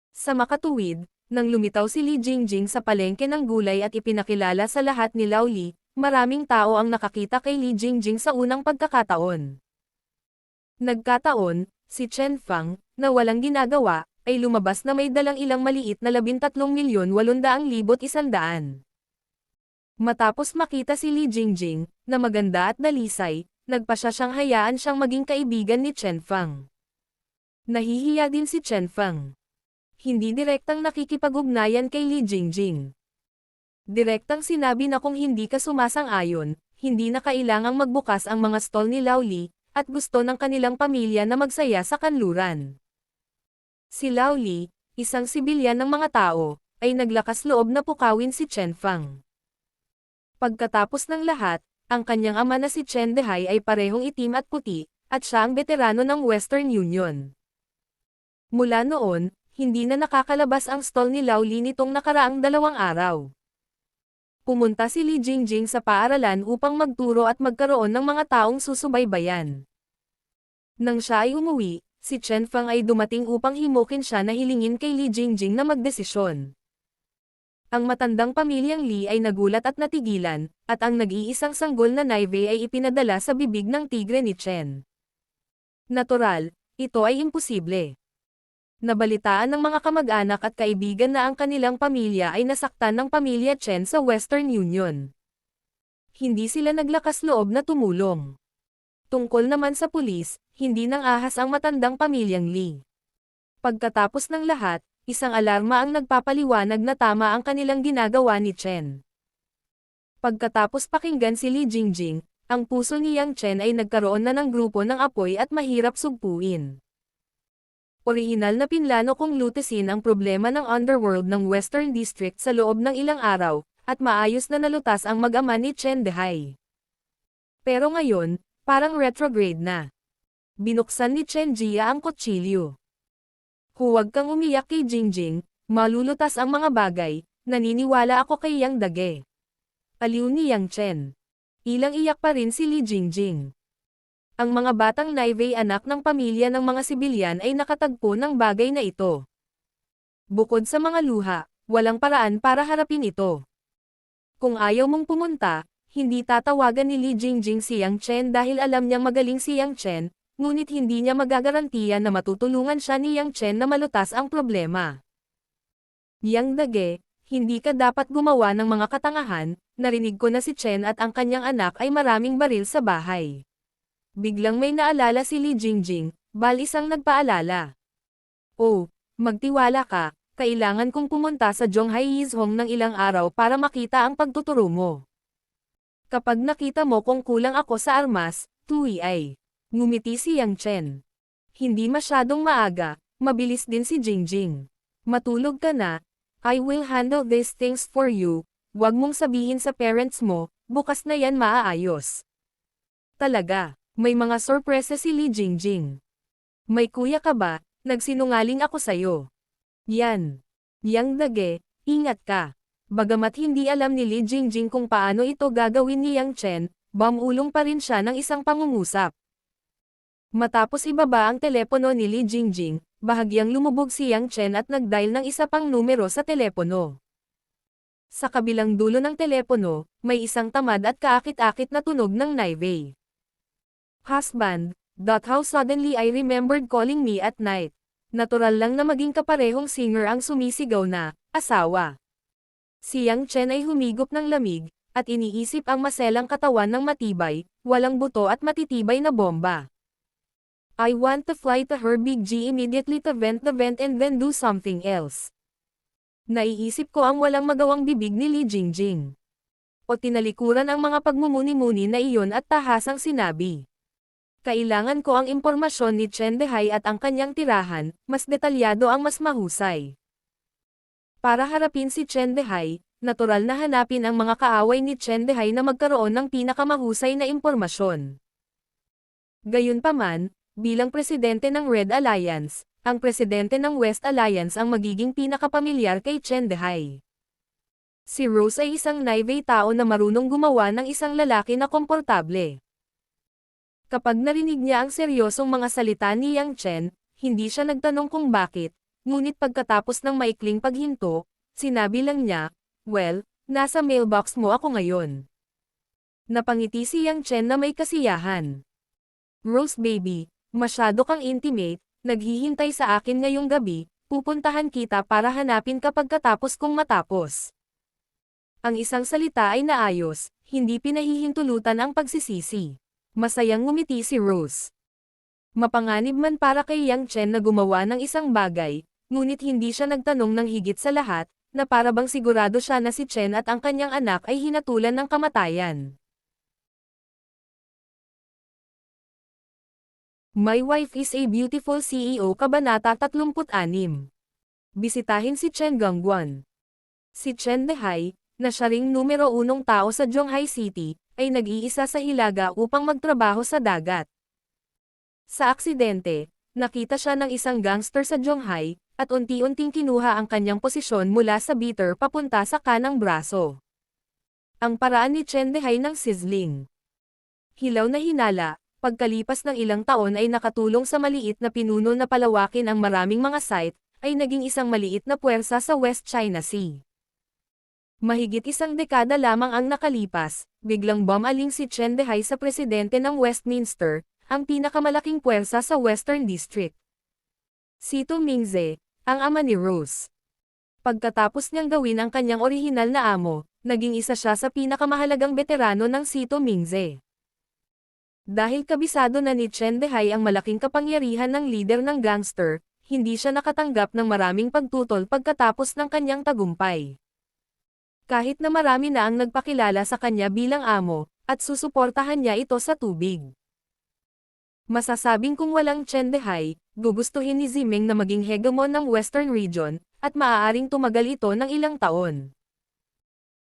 Sa makatuwid, nang lumitaw si Li Jingjing sa palengke ng gulay at ipinakilala sa lahat ni Lao Li, maraming tao ang nakakita kay Li Jingjing sa unang pagkakataon. Nagkataon, si Chen Fang, na walang ginagawa, ay lumabas na may dalang ilang maliit na 13,800,100. Matapos makita si Li Jingjing, na maganda at dalisay, nagpasya siyang hayaan siyang maging kaibigan ni Chen Fang. Nahihiya din si Chen Fang. Hindi direktang nakikipag-ugnayan kay Li Jingjing. Direktang sinabi na kung hindi ka sumasang-ayon, hindi na kailangang magbukas ang mga stall ni Lao Li, at gusto ng kanilang pamilya na magsaya sa kanluran. Si Lao Li, isang sibilyan ng mga tao, ay naglakas loob na pukawin si Chen Fang. Pagkatapos ng lahat, ang kanyang ama na si Chen Dehai ay parehong itim at puti, at siya ang veterano ng Western Union. Mula noon, hindi na nakakalabas ang stall ni Lao Li nitong nakaraang 2 araw. Pumunta si Li Jingjing sa paaralan upang magturo at magkaroon ng mga taong susubaybayan. Nang siya ay umuwi, si Chen Fang ay dumating upang himukin siya na hilingin kay Li Jingjing na magdesisyon. Ang matandang pamilyang Li ay nagulat at natigilan, at ang nag-iisang sanggol na knife ay ipinadala sa bibig ng tigre ni Chen. Natural, ito ay imposible. Nabalitaan ng mga kamag-anak at kaibigan na ang kanilang pamilya ay nasaktan ng pamilya Chen sa Western Union. Hindi sila naglakas loob na tumulong. Tungkol naman sa pulis, hindi nang ahas ang matandang pamilyang Li. Pagkatapos ng lahat, isang alarma ang nagpapaliwanag na tama ang kanilang ginagawa ni Chen. Pagkatapos pakinggan si Li Jingjing, ang puso ni Yang Chen ay nagkaroon na ng grupo ng apoy at mahirap sugpuin. Orihinal na pinlano kong lutesin ang problema ng underworld ng Western District sa loob ng ilang araw, at maayos na nalutas ang mag-ama ni Chen Dehai. Pero ngayon, parang retrograde na. Binuksan ni Chen Jia ang kutsilyo. Huwag kang umiyak kay Jingjing, malulutas ang mga bagay, naniniwala ako kay Yang Dage. Aliw ni Yang Chen. Ilang iyak pa rin si Li Jingjing. Ang mga batang Naive anak ng pamilya ng mga sibilyan ay nakatagpo ng bagay na ito. Bukod sa mga luha, walang paraan para harapin ito. Kung ayaw mong pumunta, hindi tatawagan ni Li Jingjing si Yang Chen dahil alam niyang magaling si Yang Chen, ngunit hindi niya magagarantiya na matutulungan siya ni Yang Chen na malutas ang problema. Yang Dage, hindi ka dapat gumawa ng mga katangahan, narinig ko na si Chen at ang kanyang anak ay maraming baril sa bahay. Biglang may naalala si Li Jingjing, isang nagpaalala. Oh, magtiwala ka, kailangan kong pumunta sa Zhonghai Yizhong ng ilang araw para makita ang pagtuturo mo. Kapag nakita mo kung kulang ako sa armas, tuwi ay. Ngumiti si Yang Chen. Hindi masyadong maaga, mabilis din si Jingjing. Matulog ka na, I will handle these things for you, wag mong sabihin sa parents mo, bukas na yan maaayos. Talaga, may mga sorpresa si Li Jingjing. May kuya ka ba, nagsinungaling ako sayo. Yan. Yang Dage, ingat ka. Bagamat hindi alam ni Li Jingjing kung paano ito gagawin ni Yang Chen, bumulong pa rin siya ng isang pangungusap. Matapos ibaba ang telepono ni Li Jingjing, bahagyang lumubog si Yang Chen at nag-dial ng isa pang numero sa telepono. Sa kabilang dulo ng telepono, may isang tamad at kaakit-akit na tunog ng Naive. Husband, how suddenly I remembered calling me at night. Natural lang na maging kaparehong singer ang sumisigaw na, asawa. Si Yang Chen ay humigop ng lamig, at iniisip ang maselang katawan ng matibay, walang buto at matitibay na bomba. I want to fly to her big G immediately to vent the vent and then do something else. Naiisip ko ang walang magawang bibig ni Li Jingjing. O tinalikuran ang mga pagmumuni-muni na iyon at tahasang sinabi. Kailangan ko ang impormasyon ni Chen Dehay at ang kanyang tirahan, mas detalyado ang mas mahusay. Para harapin si Chen Dehay, natural na hanapin ang mga kaaway ni Chen Dehay na magkaroon ng pinakamahusay na impormasyon. Gayunpaman, bilang presidente ng Red Alliance, ang presidente ng West Alliance ang magiging pinakapamilyar kay Chen Dehay. Si Rose ay isang naive tao na marunong gumawa ng isang lalaki na komportable. Kapag narinig niya ang seryosong mga salita ni Yang Chen, hindi siya nagtanong kung bakit, ngunit pagkatapos ng maikling paghinto, sinabi lang niya, "Well, nasa mailbox mo ako ngayon." Napangiti si Yang Chen na may kasiyahan. "Rose baby, masyado kang intimate, naghihintay sa akin ngayong gabi, pupuntahan kita para hanapin ka pagkatapos kong matapos." Ang isang salita ay naayos, hindi pinahihintulutan ang pagsisisi. Masayang ngumiti si Rose. Mapanganib man para kay Yang Chen na gumawa ng isang bagay, ngunit hindi siya nagtanong ng higit sa lahat, na para bang sigurado siya na si Chen at ang kanyang anak ay hinatulan ng kamatayan. My Wife is a Beautiful CEO Kabanata 36. Bisitahin si Chen Gangguan. Si Chen Dehay, na siya ring numero 1 tao sa Zhonghai City, ay nag-iisa sa Hilaga upang magtrabaho sa dagat. Sa aksidente, nakita siya ng isang gangster sa Zhonghai, at unti-unting kinuha ang kanyang posisyon mula sa bitter papunta sa kanang braso. Ang paraan ni Chen Dehay ng sizzling. Hilaw na hinala, pagkalipas ng ilang taon ay nakatulong sa maliit na pinuno na palawakin ang maraming mga site, ay naging isang maliit na puwersa sa West China Sea. Mahigit isang dekada lamang ang nakalipas, biglang bumaling si Chen Dehay sa presidente ng Westminster, ang pinakamalaking puwersa sa Western District. Si Tu Mingze, ang ama ni Rose. Pagkatapos niyang gawin ang kanyang orihinal na amo, naging isa siya sa pinakamahalagang veterano ng si Tu Mingze. Dahil kabisado na ni Chen Dehay ang malaking kapangyarihan ng leader ng gangster, hindi siya nakatanggap ng maraming pagtutol pagkatapos ng kanyang tagumpay. Kahit na marami na ang nagpakilala sa kanya bilang amo, at susuportahan niya ito sa tubig. Masasabing kung walang Chen Dehay, gugustuhin ni Zimeng na maging hegemon ng Western Region, at maaaring tumagal ito ng ilang taon.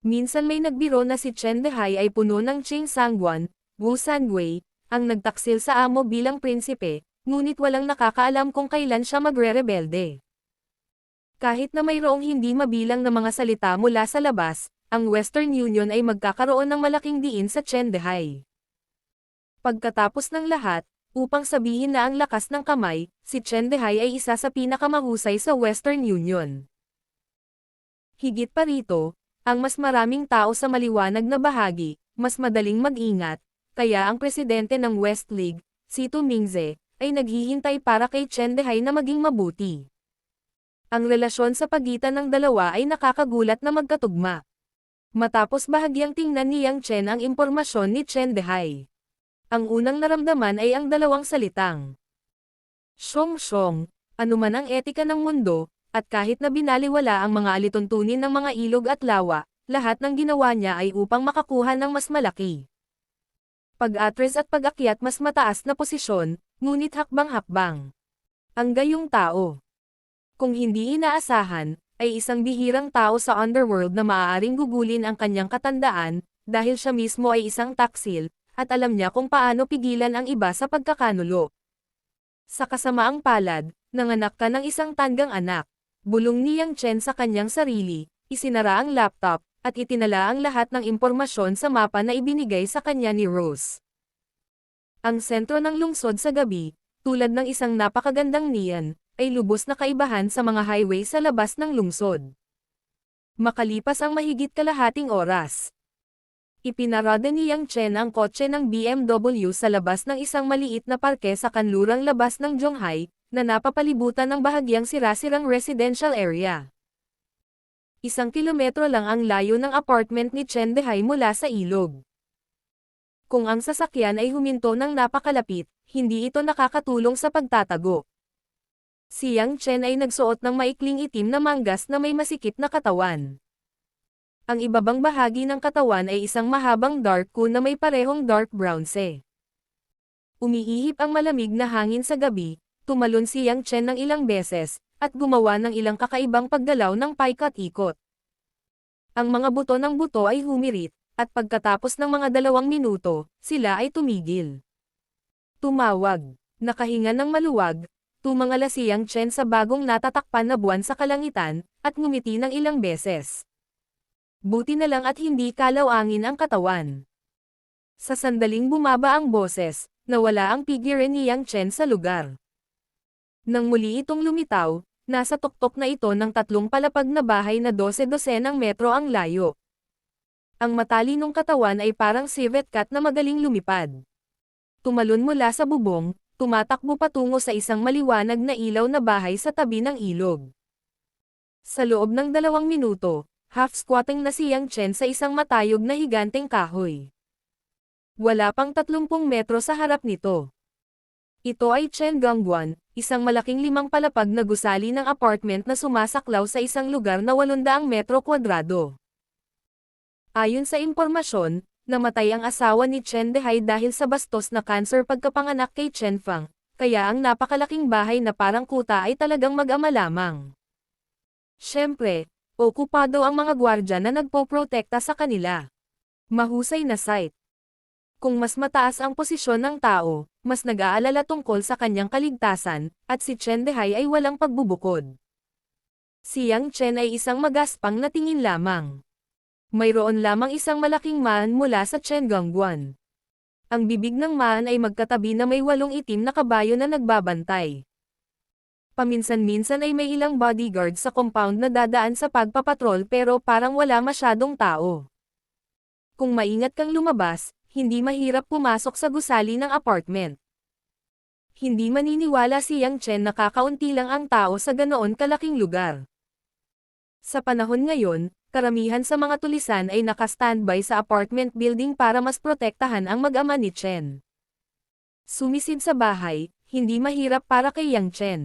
Minsan may nagbiro na si Chen Dehay ay puno ng Qing Sangguan, Wu Sangwei, ang nagtaksil sa amo bilang prinsipe, ngunit walang nakakaalam kung kailan siya magre-rebelde. Kahit na mayroong hindi mabilang na mga salita mula sa labas, ang Western Union ay magkakaroon ng malaking diin sa Chen Dehay. Pagkatapos ng lahat, upang sabihin na ang lakas ng kamay, si Chen Dehay ay isa sa pinakamahusay sa Western Union. Higit pa rito, ang mas maraming tao sa maliwanag na bahagi, mas madaling mag-ingat, kaya ang presidente ng West League, si Tu Mingze, ay naghihintay para kay Chen Dehay na maging mabuti. Ang relasyon sa pagitan ng dalawa ay nakakagulat na magkatugma. Matapos bahagyang tingnan ni Yang Chen ang impormasyon ni Chen Dehay. Ang unang naramdaman ay ang dalawang salitang "Siyong-siyong," anuman ang etika ng mundo, at kahit na binaliwala ang mga alituntunin ng mga ilog at lawa, lahat ng ginawa niya ay upang makakuha ng mas malaki. Pag-atres at pag-akyat mas mataas na posisyon, ngunit hakbang-hakbang. Ang gayong tao. Kung hindi inaasahan, ay isang bihirang tao sa underworld na maaaring gugulin ang kanyang katandaan, dahil siya mismo ay isang taksil, at alam niya kung paano pigilan ang iba sa pagkakanulo. Sa kasamaang palad, nanganak ka ng isang tandang anak. Bulong ni Yang Chen sa kanyang sarili, isinara ang laptop, at itinala ang lahat ng impormasyon sa mapa na ibinigay sa kanya ni Rose. Ang sentro ng lungsod sa gabi, tulad ng isang napakagandang neon, ay lubos na kaibahan sa mga highway sa labas ng lungsod. Makalipas ang mahigit kalahating oras, ipinarada ni Yang Chen ang kotse ng BMW sa labas ng isang maliit na parke sa kanlurang labas ng Zhonghai, na napapalibutan ng bahagyang sira-sirang residential area. 1 kilometro lang ang layo ng apartment ni Chen Dehay mula sa ilog. Kung ang sasakyan ay huminto ng napakalapit, hindi ito nakakatulong sa pagtatago. Si Yang Chen ay nagsuot ng maikling itim na manggas na may masikip na katawan. Ang ibabang bahagi ng katawan ay isang mahabang dark coat na may parehong dark brown. Umiihip ang malamig na hangin sa gabi, tumalon si Yang Chen ng ilang beses, at gumawa ng ilang kakaibang paggalaw ng paikot-ikot. Ang mga buto ng buto ay humirit, at pagkatapos ng mga 2 minuto, sila ay tumigil. Tumawag, nakahinga ng maluwag, tumangala si Yang Chen sa bagong natatakpan na buwan sa kalangitan, at ngumiti ng ilang beses. Buti na lang at hindi kalawangin ang katawan. Sa sandaling bumaba ang boses, nawala ang pigiran ni Yang Chen sa lugar. Nang muli itong lumitaw, nasa tuktok na ito ng 3 palapag na bahay na 12-12 metro ang layo. Ang matalinong katawan ay parang civet cat na magaling lumipad. Tumalon mula sa bubong, tumatakbo patungo sa isang maliwanag na ilaw na bahay sa tabi ng ilog. Sa loob ng 2 minuto, half-squatting na si Yang Chen sa isang matayog na higanteng kahoy. Wala pang 30 metro sa harap nito. Ito ay Chen Gongguan, isang malaking 5 palapag na gusali ng apartment na sumasaklaw sa isang lugar na 800 metro kwadrado. Ayon sa impormasyon, namatay ang asawa ni Chen Dehai dahil sa bastos na cancer pagkapanganak kay Chen Fang, kaya ang napakalaking bahay na parang kuta ay talagang mag-ama lamang. Siyempre, okupado ang mga gwardya na nagpoprotekta sa kanila. Mahusay na site. Kung mas mataas ang posisyon ng tao, mas nag-aalala tungkol sa kanyang kaligtasan, at si Chen Dehai ay walang pagbubukod. Si Yang Chen ay isang magaspang na tingin lamang. Mayroon lamang isang malaking maan mula sa Chen Gongguan. Ang bibig ng maan ay magkatabi na may 8 itim na kabayo na nagbabantay. Paminsan-minsan ay may ilang bodyguard sa compound na dadaan sa pagpapatrol pero parang wala masyadong tao. Kung maingat kang lumabas, hindi mahirap pumasok sa gusali ng apartment. Hindi maniniwala si Yang Chen na kakaunti lang ang tao sa ganoon kalaking lugar. Sa panahon ngayon, karamihan sa mga tulisan ay naka-standby sa apartment building para mas protektahan ang mag-ama ni Chen. Sumisid sa bahay, hindi mahirap para kay Yang Chen.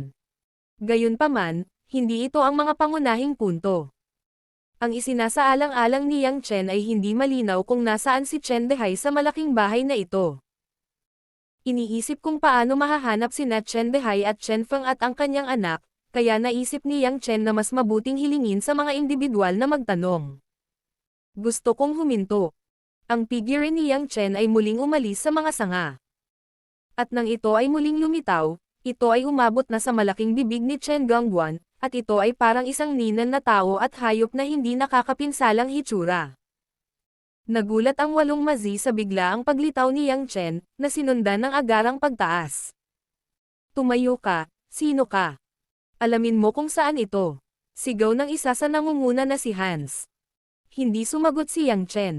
Gayunpaman, hindi ito ang mga pangunahing punto. Ang isinasaalang-alang ni Yang Chen ay hindi malinaw kung nasaan si Chen Dehai sa malaking bahay na ito. Iniisip kung paano mahahanap sina Chen Dehai at Chen Feng at ang kanyang anak, kaya naisip ni Yang Chen na mas mabuting hilingin sa mga individual na magtanong. Gusto kong huminto. Ang figure ni Yang Chen ay muling umalis sa mga sanga. At nang ito ay muling lumitaw, ito ay umabot na sa malaking bibig ni Chen Gongguan, at ito ay parang isang ninan na tao at hayop na hindi nakakapinsalang hitsura. Nagulat ang 8 mazi sa biglaang paglitaw ni Yang Chen, na sinundan ng agarang pagtaas. Tumayo ka, sino ka? Alamin mo kung saan ito. Sigaw ng isa sa nangunguna na si Hans. Hindi sumagot si Yang Chen.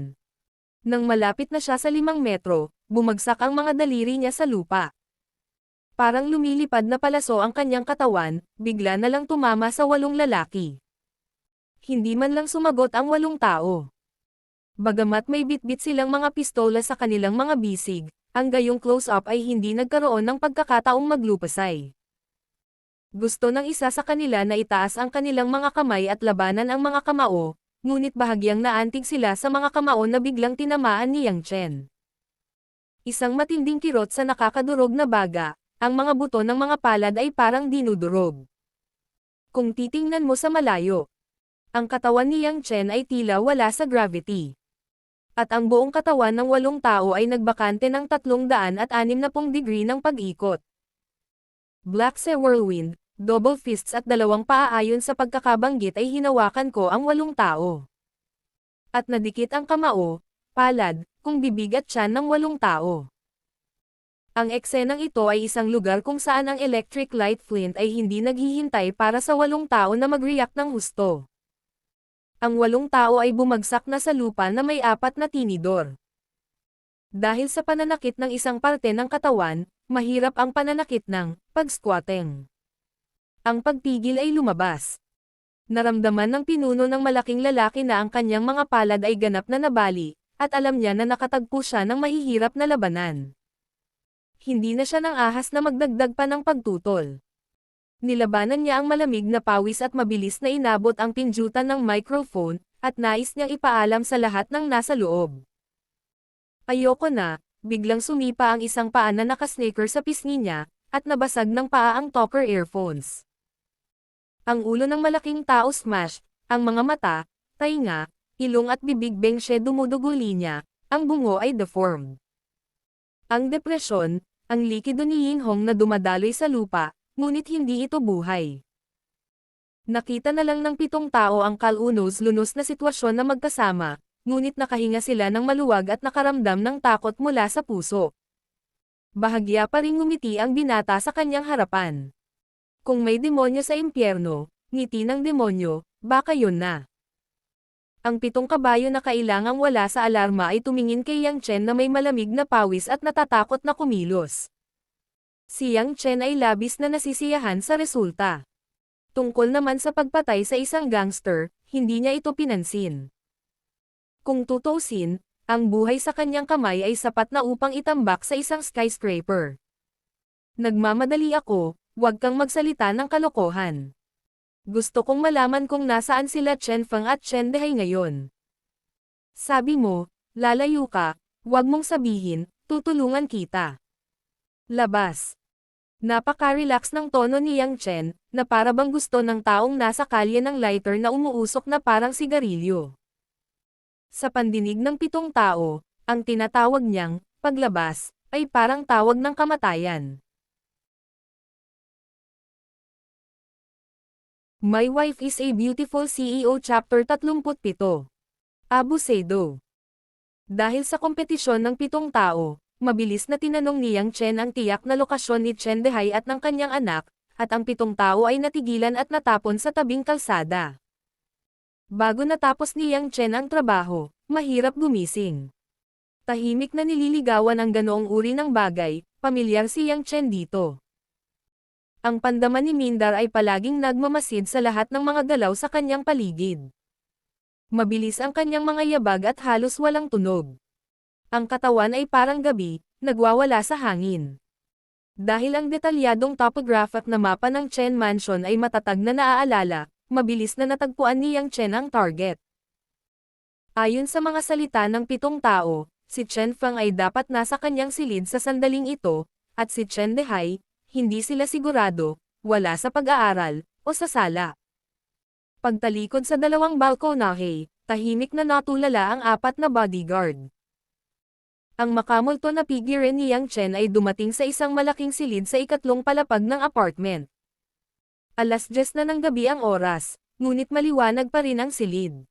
Nang malapit na siya sa 5 metro, bumagsak ang mga daliri niya sa lupa. Parang lumilipad na palaso ang kanyang katawan, bigla na lang tumama sa 8 lalaki. Hindi man lang sumagot ang 8 tao. Bagamat may bitbit silang mga pistola sa kanilang mga bisig, ang gayong close-up ay hindi nagkaroon ng pagkakataong maglupasay. Gusto ng isa sa kanila na itaas ang kanilang mga kamay at labanan ang mga kamao, ngunit bahagyang naantig sila sa mga kamao na biglang tinamaan ni Yang Chen. Isang matinding kirot sa nakakadurog na baga. Ang mga buto ng mga palad ay parang dinudurog. Kung titingnan mo sa malayo, ang katawan ni Yang Chen ay tila wala sa gravity. At ang buong katawan ng 8 tao ay nagbakante ng 360 degree ng pag-ikot. Black Sea Whirlwind, double fists at 2 paa ayon sa pagkakabanggit ay hinawakan ko ang 8 tao. At nadikit ang kamao, palad, kung bibig at tiyan ng 8 tao. Ang eksenang ito ay isang lugar kung saan ang electric light flint ay hindi naghihintay para sa 8 tao na mag-react ng husto. Ang 8 tao ay bumagsak na sa lupa na may 4 na tinidor. Dahil sa pananakit ng isang parte ng katawan, mahirap ang pananakit ng pag-squatting. Ang pagpigil ay lumabas. Naramdaman ng pinuno ng malaking lalaki na ang kanyang mga palad ay ganap na nabali, at alam niya na nakatagpo siya ng mahihirap na labanan. Hindi na siya nang ahas na magdagdag pa ng pagtutol. Nilabanan niya ang malamig na pawis at mabilis na inabot ang pinjutan ng microphone, at nais niyang ipaalam sa lahat ng nasa loob. Ayoko na, biglang sumipa ang isang paa na nakasneaker sa pisngi niya, at nabasag ng paa ang talker earphones. Ang ulo ng malaking tao smash, ang mga mata, tainga, ilong at bibig bengshe dumudugo linya, ang bungo ay deformed. Ang depresyon, ang likido ni Yin Hong na dumadaloy sa lupa, ngunit hindi ito buhay. Nakita na lang ng 7 tao ang kalunos-lunos na sitwasyon na magkasama, ngunit nakahinga sila ng maluwag at nakaramdam ng takot mula sa puso. Bahagya pa ring ngumiti ang binata sa kanyang harapan. Kung may demonyo sa impyerno, ngiti ng demonyo, baka yun na. Ang 7 kabayo na kailangang wala sa alarma ay tumingin kay Yang Chen na may malamig na pawis at natatakot na kumilos. Si Yang Chen ay labis na nasisiyahan sa resulta. Tungkol naman sa pagpatay sa isang gangster, hindi niya ito pinansin. Kung tutuusin, ang buhay sa kanyang kamay ay sapat na upang itambak sa isang skyscraper. Nagmamadali ako, huwag kang magsalita ng kalokohan. Gusto kong malaman kung nasaan sila Chen Feng at Chen Dehay ngayon. Sabi mo, lalayo ka, huwag mong sabihin, tutulungan kita. Labas. Napaka-relax ng tono ni Yang Chen, na para bang gusto ng taong nasa kalye ng lighter na umuusok na parang sigarilyo. Sa pandinig ng 7 tao, ang tinatawag niyang paglabas ay parang tawag ng kamatayan. My Wife is a Beautiful CEO Chapter 37. Abusado. Dahil sa kompetisyon ng 7 tao, mabilis na tinanong ni Yang Chen ang tiyak na lokasyon ni Chen Dehay at ng kanyang anak, at ang 7 tao ay natigilan at natapon sa tabing kalsada. Bago natapos ni Yang Chen ang trabaho, mahirap gumising. Tahimik na nililigawan ang ganoong uri ng bagay, pamilyar si Yang Chen dito. Ang pandaman ni Mindar ay palaging nagmamasid sa lahat ng mga galaw sa kanyang paligid. Mabilis ang kanyang mga yabag at halos walang tunog. Ang katawan ay parang gabi, nagwawala sa hangin. Dahil ang detalyadong topographic na mapa ng Chen Mansion ay matatag na naaalala, mabilis na natagpuan ni Yang Chen ang target. Ayon sa mga salita ng 7 tao, si Chen Feng ay dapat nasa kanyang silid sa sandaling ito, at si Chen Dehay, hindi sila sigurado, wala sa pag-aaral, o sa sala. Pagtalikod sa 2 balkonahe, tahimik na natulala ang 4 na bodyguard. Ang makamulto na figure ni Yang Chen ay dumating sa isang malaking silid sa ikatlong palapag ng apartment. Alas 10 na ng gabi ang oras, ngunit maliwanag pa rin ang silid.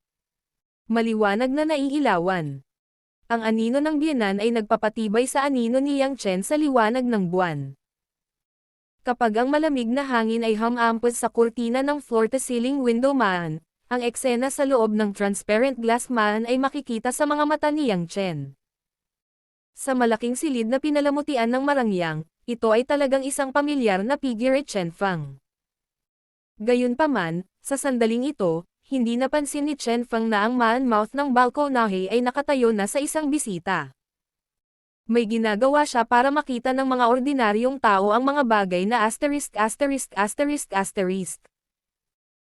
Maliwanag na naiilawan. Ang anino ng biyenan ay nagpapatibay sa anino ni Yang Chen sa liwanag ng buwan. Kapag ang malamig na hangin ay humampos sa kurtina ng floor-to-ceiling window maan, ang eksena sa loob ng transparent glass maan ay makikita sa mga mata ni Yang Chen. Sa malaking silid na pinalamutian ng marangyang, ito ay talagang isang pamilyar na figure Chen Feng. Gayunpaman, sa sandaling ito, hindi napansin ni Chen Feng na ang man-mouth ng balkonahe ay nakatayo na sa isang bisita. May ginagawa siya para makita ng mga ordinaryong tao ang mga bagay na asterisk.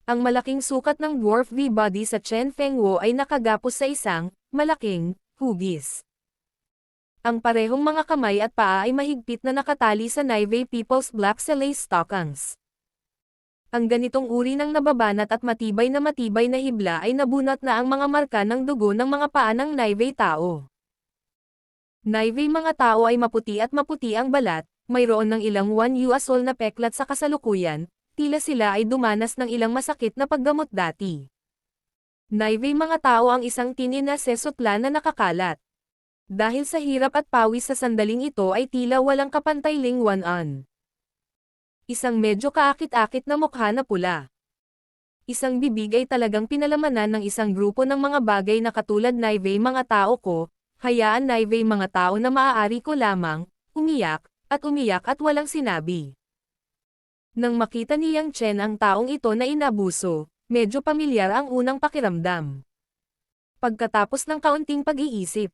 Ang malaking sukat ng dwarf V-body sa Chen Fengwo ay nakagapos sa isang, malaking, hugis. Ang parehong mga kamay at paa ay mahigpit na nakatali sa Nivea People's Black Lace Stockings. Ang ganitong uri ng nababanat at matibay na hibla ay nabunot na ang mga marka ng dugo ng mga paa ng Nivea tao. Nivea mga tao ay maputi at maputi ang balat, mayroon ng ilang 1 USOL na peklat sa kasalukuyan, tila sila ay dumanas ng ilang masakit na paggamot dati. Nivea mga tao ang isang tinin na sesotla na nakakalat. Dahil sa hirap at pawis sa sandaling ito ay tila walang kapantay lingwanan. Isang medyo kaakit-akit na mukha na pula. Isang bibig ay talagang pinalamanan ng isang grupo ng mga bagay na katulad Nivea mga tao ko, hayaan Nivea mga tao na maaari ko lamang, umiyak at walang sinabi. Nang makita ni Yang Chen ang taong ito na inabuso, medyo pamilyar ang unang pakiramdam. Pagkatapos ng kaunting pag-iisip,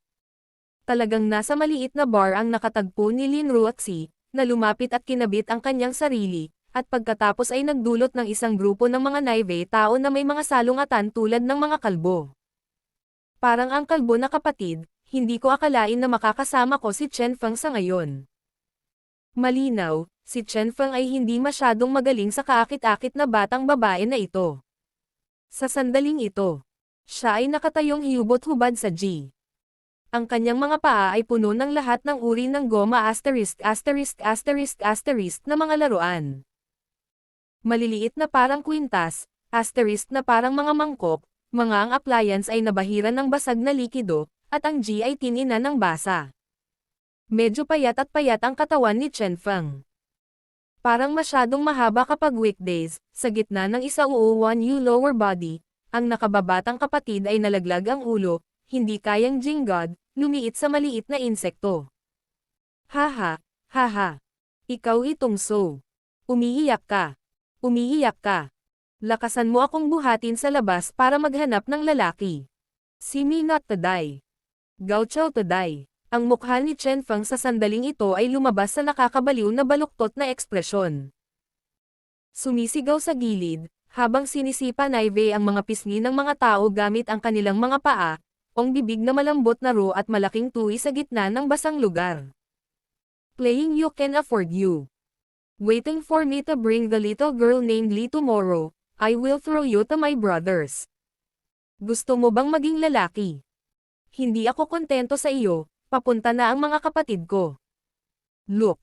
talagang nasa maliit na bar ang nakatagpo ni Lin Ruoxi, na lumapit at kinabit ang kanyang sarili, at pagkatapos ay nagdulot ng isang grupo ng mga Nivea tao na may mga salungatan tulad ng mga kalbo. Parang ang kalbo na kapatid, hindi ko akalain na makakasama ko si Chen Feng sa ngayon. Malinaw, si Chen Feng ay hindi masyadong magaling sa kaakit-akit na batang babae na ito. Sa sandaling ito, siya ay nakatayong hiyubot-hubad sa G. Ang kanyang mga paa ay puno ng lahat ng uri ng goma ***** na mga laruan. Maliliit na parang kwintas, *** na parang mga mangkok, mga ang appliance ay nabahiran ng basag na likido, at ang G ay tinina ng basa. Medyo payat at payat ang katawan ni Chen Feng. Parang masyadong mahaba kapag weekdays, sa gitna ng isa-uuwan new lower body, ang nakababatang kapatid ay nalaglag ang ulo, hindi kayang jinggad, lumiit sa maliit na insekto. Haha, haha. Ikaw itong so. Umiiyak ka. Umiiyak ka. Lakasan mo akong buhatin sa labas para maghanap ng lalaki. See me not to die. Gaucho to die. Ang mukha ni Chen Feng sa sandaling ito ay lumabas sa nakakabaliw na baluktot na ekspresyon. Sumisigaw sa gilid, habang sinisipa Naive ang mga pisngi ng mga tao gamit ang kanilang mga paa, ang bibig na malambot na ro at malaking tuwi sa gitna ng basang lugar. Playing You Can Afford You. Waiting for me to bring the little girl named Lee tomorrow, I will throw you to my brothers. Gusto mo bang maging lalaki? Hindi ako kontento sa iyo, papunta na ang mga kapatid ko. Look.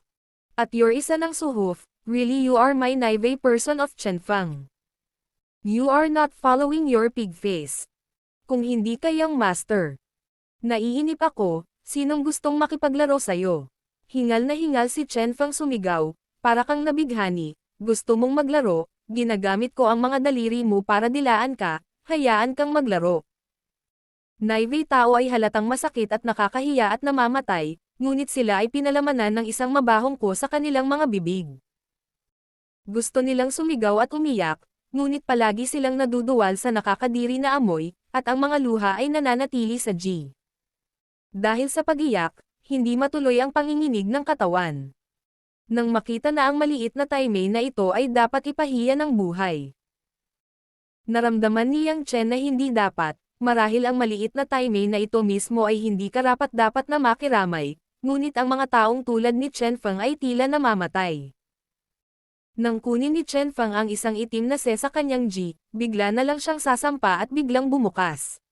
At your isa ng suhuf, really you are my naive person of Chen Feng. You are not following your pig face. Kung hindi kayang master. Naiinip ako, sinong gustong makipaglaro sa'yo? Hingal na hingal si Chen Feng sumigaw, para kang nabighani, gusto mong maglaro, ginagamit ko ang mga daliri mo para dilaan ka, hayaan kang maglaro. Naive tao ay halatang masakit at nakakahiya at namamatay, ngunit sila ay pinalamanan ng isang mabahong ko sa kanilang mga bibig. Gusto nilang sumigaw at umiyak, ngunit palagi silang naduduwal sa nakakadiri na amoy, at ang mga luha ay nananatili sa G. Dahil sa pag-iyak, hindi matuloy ang panginginig ng katawan. Nang makita na ang maliit na Taimei na ito ay dapat ipahiya ng buhay. Naramdaman ni Yang Chen na hindi dapat, marahil ang maliit na Taimei na ito mismo ay hindi karapat-dapat na makiramay, ngunit ang mga taong tulad ni Chen Feng ay tila namamatay. Nang kunin ni Chen Feng ang isang itim na sa kanyang G, bigla na lang siyang sasampa at biglang bumukas.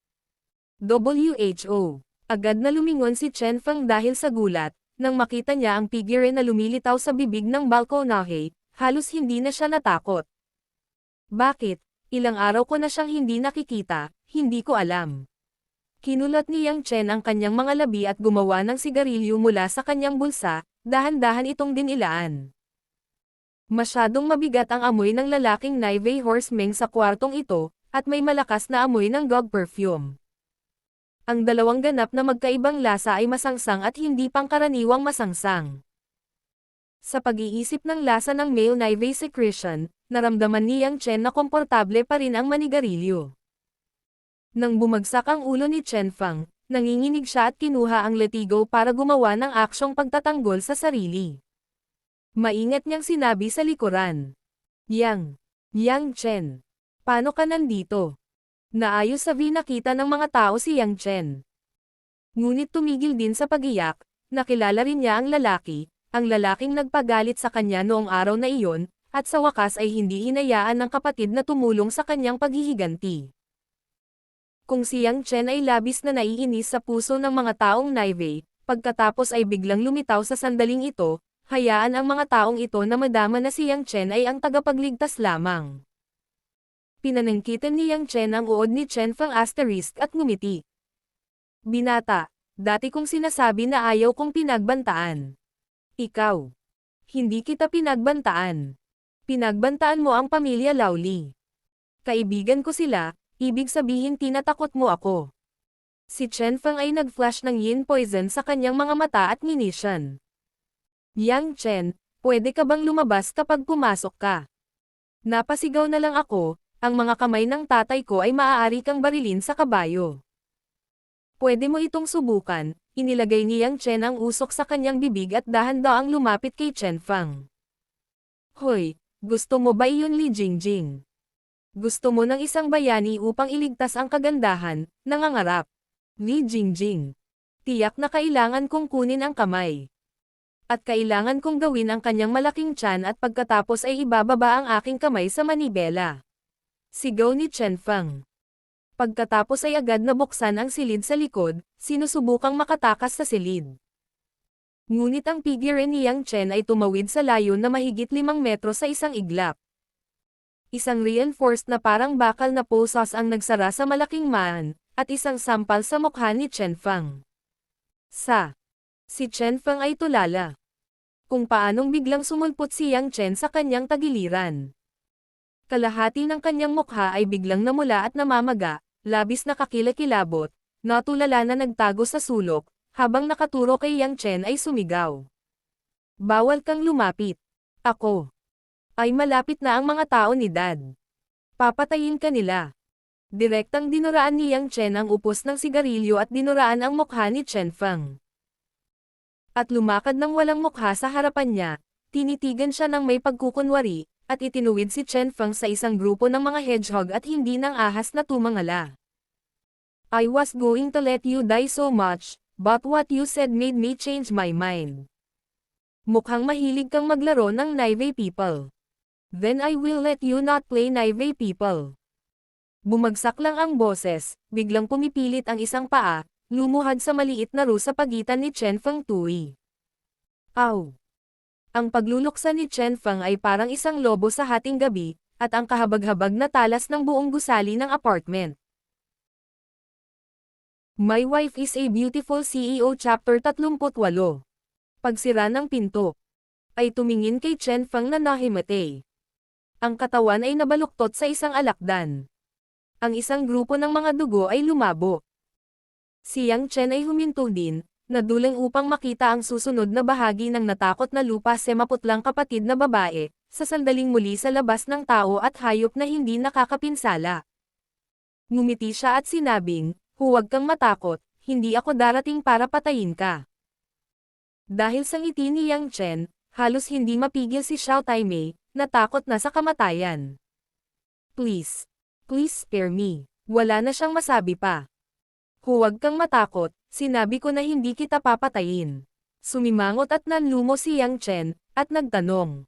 WHO. Agad na lumingon si Chen Feng dahil sa gulat, nang makita niya ang figure na lumilitaw sa bibig ng balkonahe, halos hindi na siya natakot. Bakit? Ilang araw ko na siyang hindi nakikita, hindi ko alam. Kinulat ni Yang Chen ang kanyang mga labi at gumawa ng sigarilyo mula sa kanyang bulsa, dahan-dahan itong dinilaan. Masyadong mabigat ang amoy ng lalaking Naive Horseman sa kwartong ito, at may malakas na amoy ng dog perfume. Ang dalawang ganap na magkaibang lasa ay masangsang at hindi pangkaraniwang masangsang. Sa pag-iisip ng lasa ng male Naive secretion, naramdaman ni Yang Chen na komportable pa rin ang manigarilyo. Nang bumagsak ang ulo ni Chen Feng, nanginginig siya at kinuha ang latigo para gumawa ng aksyong pagtatanggol sa sarili. Maingat niyang sinabi sa likuran. Yang Chen. Paano ka nandito? Naayos sa nakita ng mga tao si Yang Chen. Ngunit tumigil din sa pag-iyak, nakilala rin niya ang lalaking nagpagalit sa kanya noong araw na iyon, at sa wakas ay hindi hinayaan ng kapatid na tumulong sa kanyang paghihiganti. Kung si Yang Chen ay labis na naiinis sa puso ng mga taong Naive, pagkatapos ay biglang lumitaw sa sandaling ito, hayaan ang mga taong ito na madama na si Yang Chen ay ang tagapagligtas lamang. Pinanangkitan ni Yang Chen ang uod ni Chen Feng ** at ngumiti. Binata, dati kong sinasabi na ayaw kong pinagbantaan. Ikaw. Hindi kita pinagbantaan. Pinagbantaan mo ang pamilya Laoli. Kaibigan ko sila, ibig sabihin tinatakot mo ako. Si Chen Feng ay nag-flash ng yin poison sa kanyang mga mata at nginisyan. Yang Chen, pwede ka bang lumabas kapag pumasok ka? Napasigaw na lang ako, ang mga kamay ng tatay ko ay maaari kang barilin sa kabayo. Pwede mo itong subukan, inilagay ni Yang Chen ang usok sa kanyang bibig at dahan-daang lumapit kay Chen Feng. Hoy, gusto mo ba iyon Li Jingjing? Gusto mo ng isang bayani upang iligtas ang kagandahan, nangangarap. Li Jingjing. Tiyak na kailangan kong kunin ang kamay. At kailangan kong gawin ang kanyang malaking tiyan at pagkatapos ay ibababa ang aking kamay sa manibela. Sigaw ni Chen Feng. Pagkatapos ay agad nabuksan ang silid sa likod, sinusubukang makatakas sa silid. Ngunit ang figure ni Yang Chen ay tumawid sa layo na mahigit 5 metro sa isang iglap. Isang reinforced na parang bakal na pulsas ang nagsara sa malaking maan, at isang sampal sa mukha ni Chen Feng. Si Chen Feng ay tulala. Kung paanong biglang sumulpot si Yang Chen sa kanyang tagiliran. Kalahati ng kanyang mukha ay biglang namula at namamaga, labis na kakilakilabot, natulala na nagtago sa sulok, habang nakaturo kay Yang Chen ay sumigaw. Bawal kang lumapit. Ako. Ay malapit na ang mga tao ni Dad. Papatayin ka nila. Direktang dinuraan ni Yang Chen ang upos ng sigarilyo at dinuraan ang mukha ni Chen Feng. At lumakad ng walang mukha sa harapan niya, tinitigan siya ng may pagkukunwari, at itinuwid si Chen Feng sa isang grupo ng mga hedgehog at hindi ng ahas na tumangala. I was going to let you die so much, but what you said made me change my mind. Mukhang mahilig kang maglaro ng Naive people. Then I will let you not play Naive people. Bumagsak lang ang boses, biglang pumipilit ang isang paa, lumuhad sa maliit na ru sa pagitan ni Chen Feng Tui. Aw! Ang pagluluksa ni Chen Feng ay parang isang lobo sa hating gabi, at ang kahabag-habag na talas ng buong gusali ng apartment. My Wife is a Beautiful CEO Chapter 38. Pagsira ng pinto. Ay tumingin kay Chen Feng na nahimatay. Ang katawan ay nabaluktot sa isang alakdan. Ang isang grupo ng mga dugo ay lumabo. Si Yang Chen ay huminto din, naduling upang makita ang susunod na bahagi ng natakot na lupa sa maputlang kapatid na babae, sa sandaling muli sa labas ng tao at hayop na hindi nakakapinsala. Ngumiti siya at sinabing, huwag kang matakot, hindi ako darating para patayin ka. Dahil sa ngiti ni Yang Chen, halos hindi mapigil si Xiao Taimei, natakot na sa kamatayan. Please spare me. Wala na siyang masabi pa. Huwag kang matakot, sinabi ko na hindi kita papatayin. Sumimangot at nanlumo si Yang Chen, at nagtanong.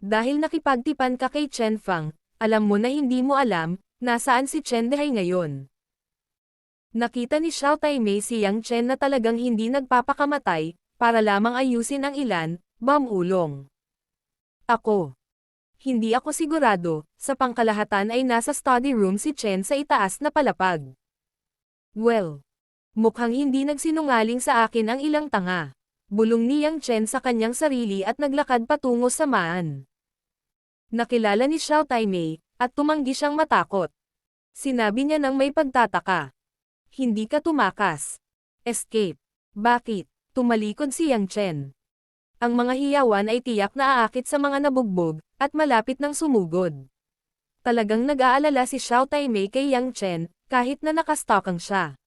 Dahil nakipagtipan ka kay Chen Feng, alam mo na hindi mo alam, nasaan si Chen Dehay ngayon. Nakita ni Xiao Taimei si Yang Chen na talagang hindi nagpapakamatay, para lamang ayusin ang ilan, bamulong. Hindi ako sigurado, sa pangkalahatan ay nasa study room si Chen sa itaas na palapag. Well, mukhang hindi nagsinungaling sa akin ang ilang tanga. Bulong ni Yang Chen sa kanyang sarili at naglakad patungo sa maan. Nakilala ni Xiao Taimei, at tumanggi siyang matakot. Sinabi niya ng may pagtataka. Hindi ka tumakas. Escape. Bakit? Tumalikod si Yang Chen. Ang mga hiyawan ay tiyak na aakit sa mga nabugbog, at malapit ng sumugod. Talagang nag-aalala si Xiao Taimei kay Yang Chen, kahit na nakastalkang siya.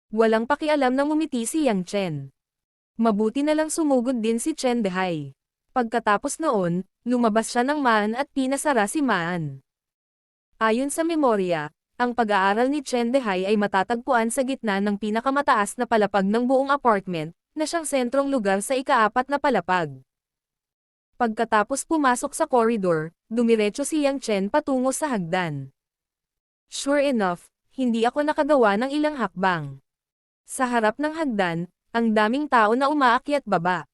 Walang pakialam na ngumiti si Yang Chen. Mabuti na lang sumugod din si Chen Dehay. Pagkatapos noon, lumabas siya ng maan at pinasara si maan. Ayon sa memorya, ang pag-aaral ni Chen Dehay ay matatagpuan sa gitna ng pinakamataas na palapag ng buong apartment, na siyang sentrong lugar sa ika-4 na palapag. Pagkatapos pumasok sa koridor, dumiretso si Yang Chen patungo sa hagdan. Sure enough, hindi ako nakagawa ng ilang hakbang. Sa harap ng hagdan, ang daming tao na umaakyat baba.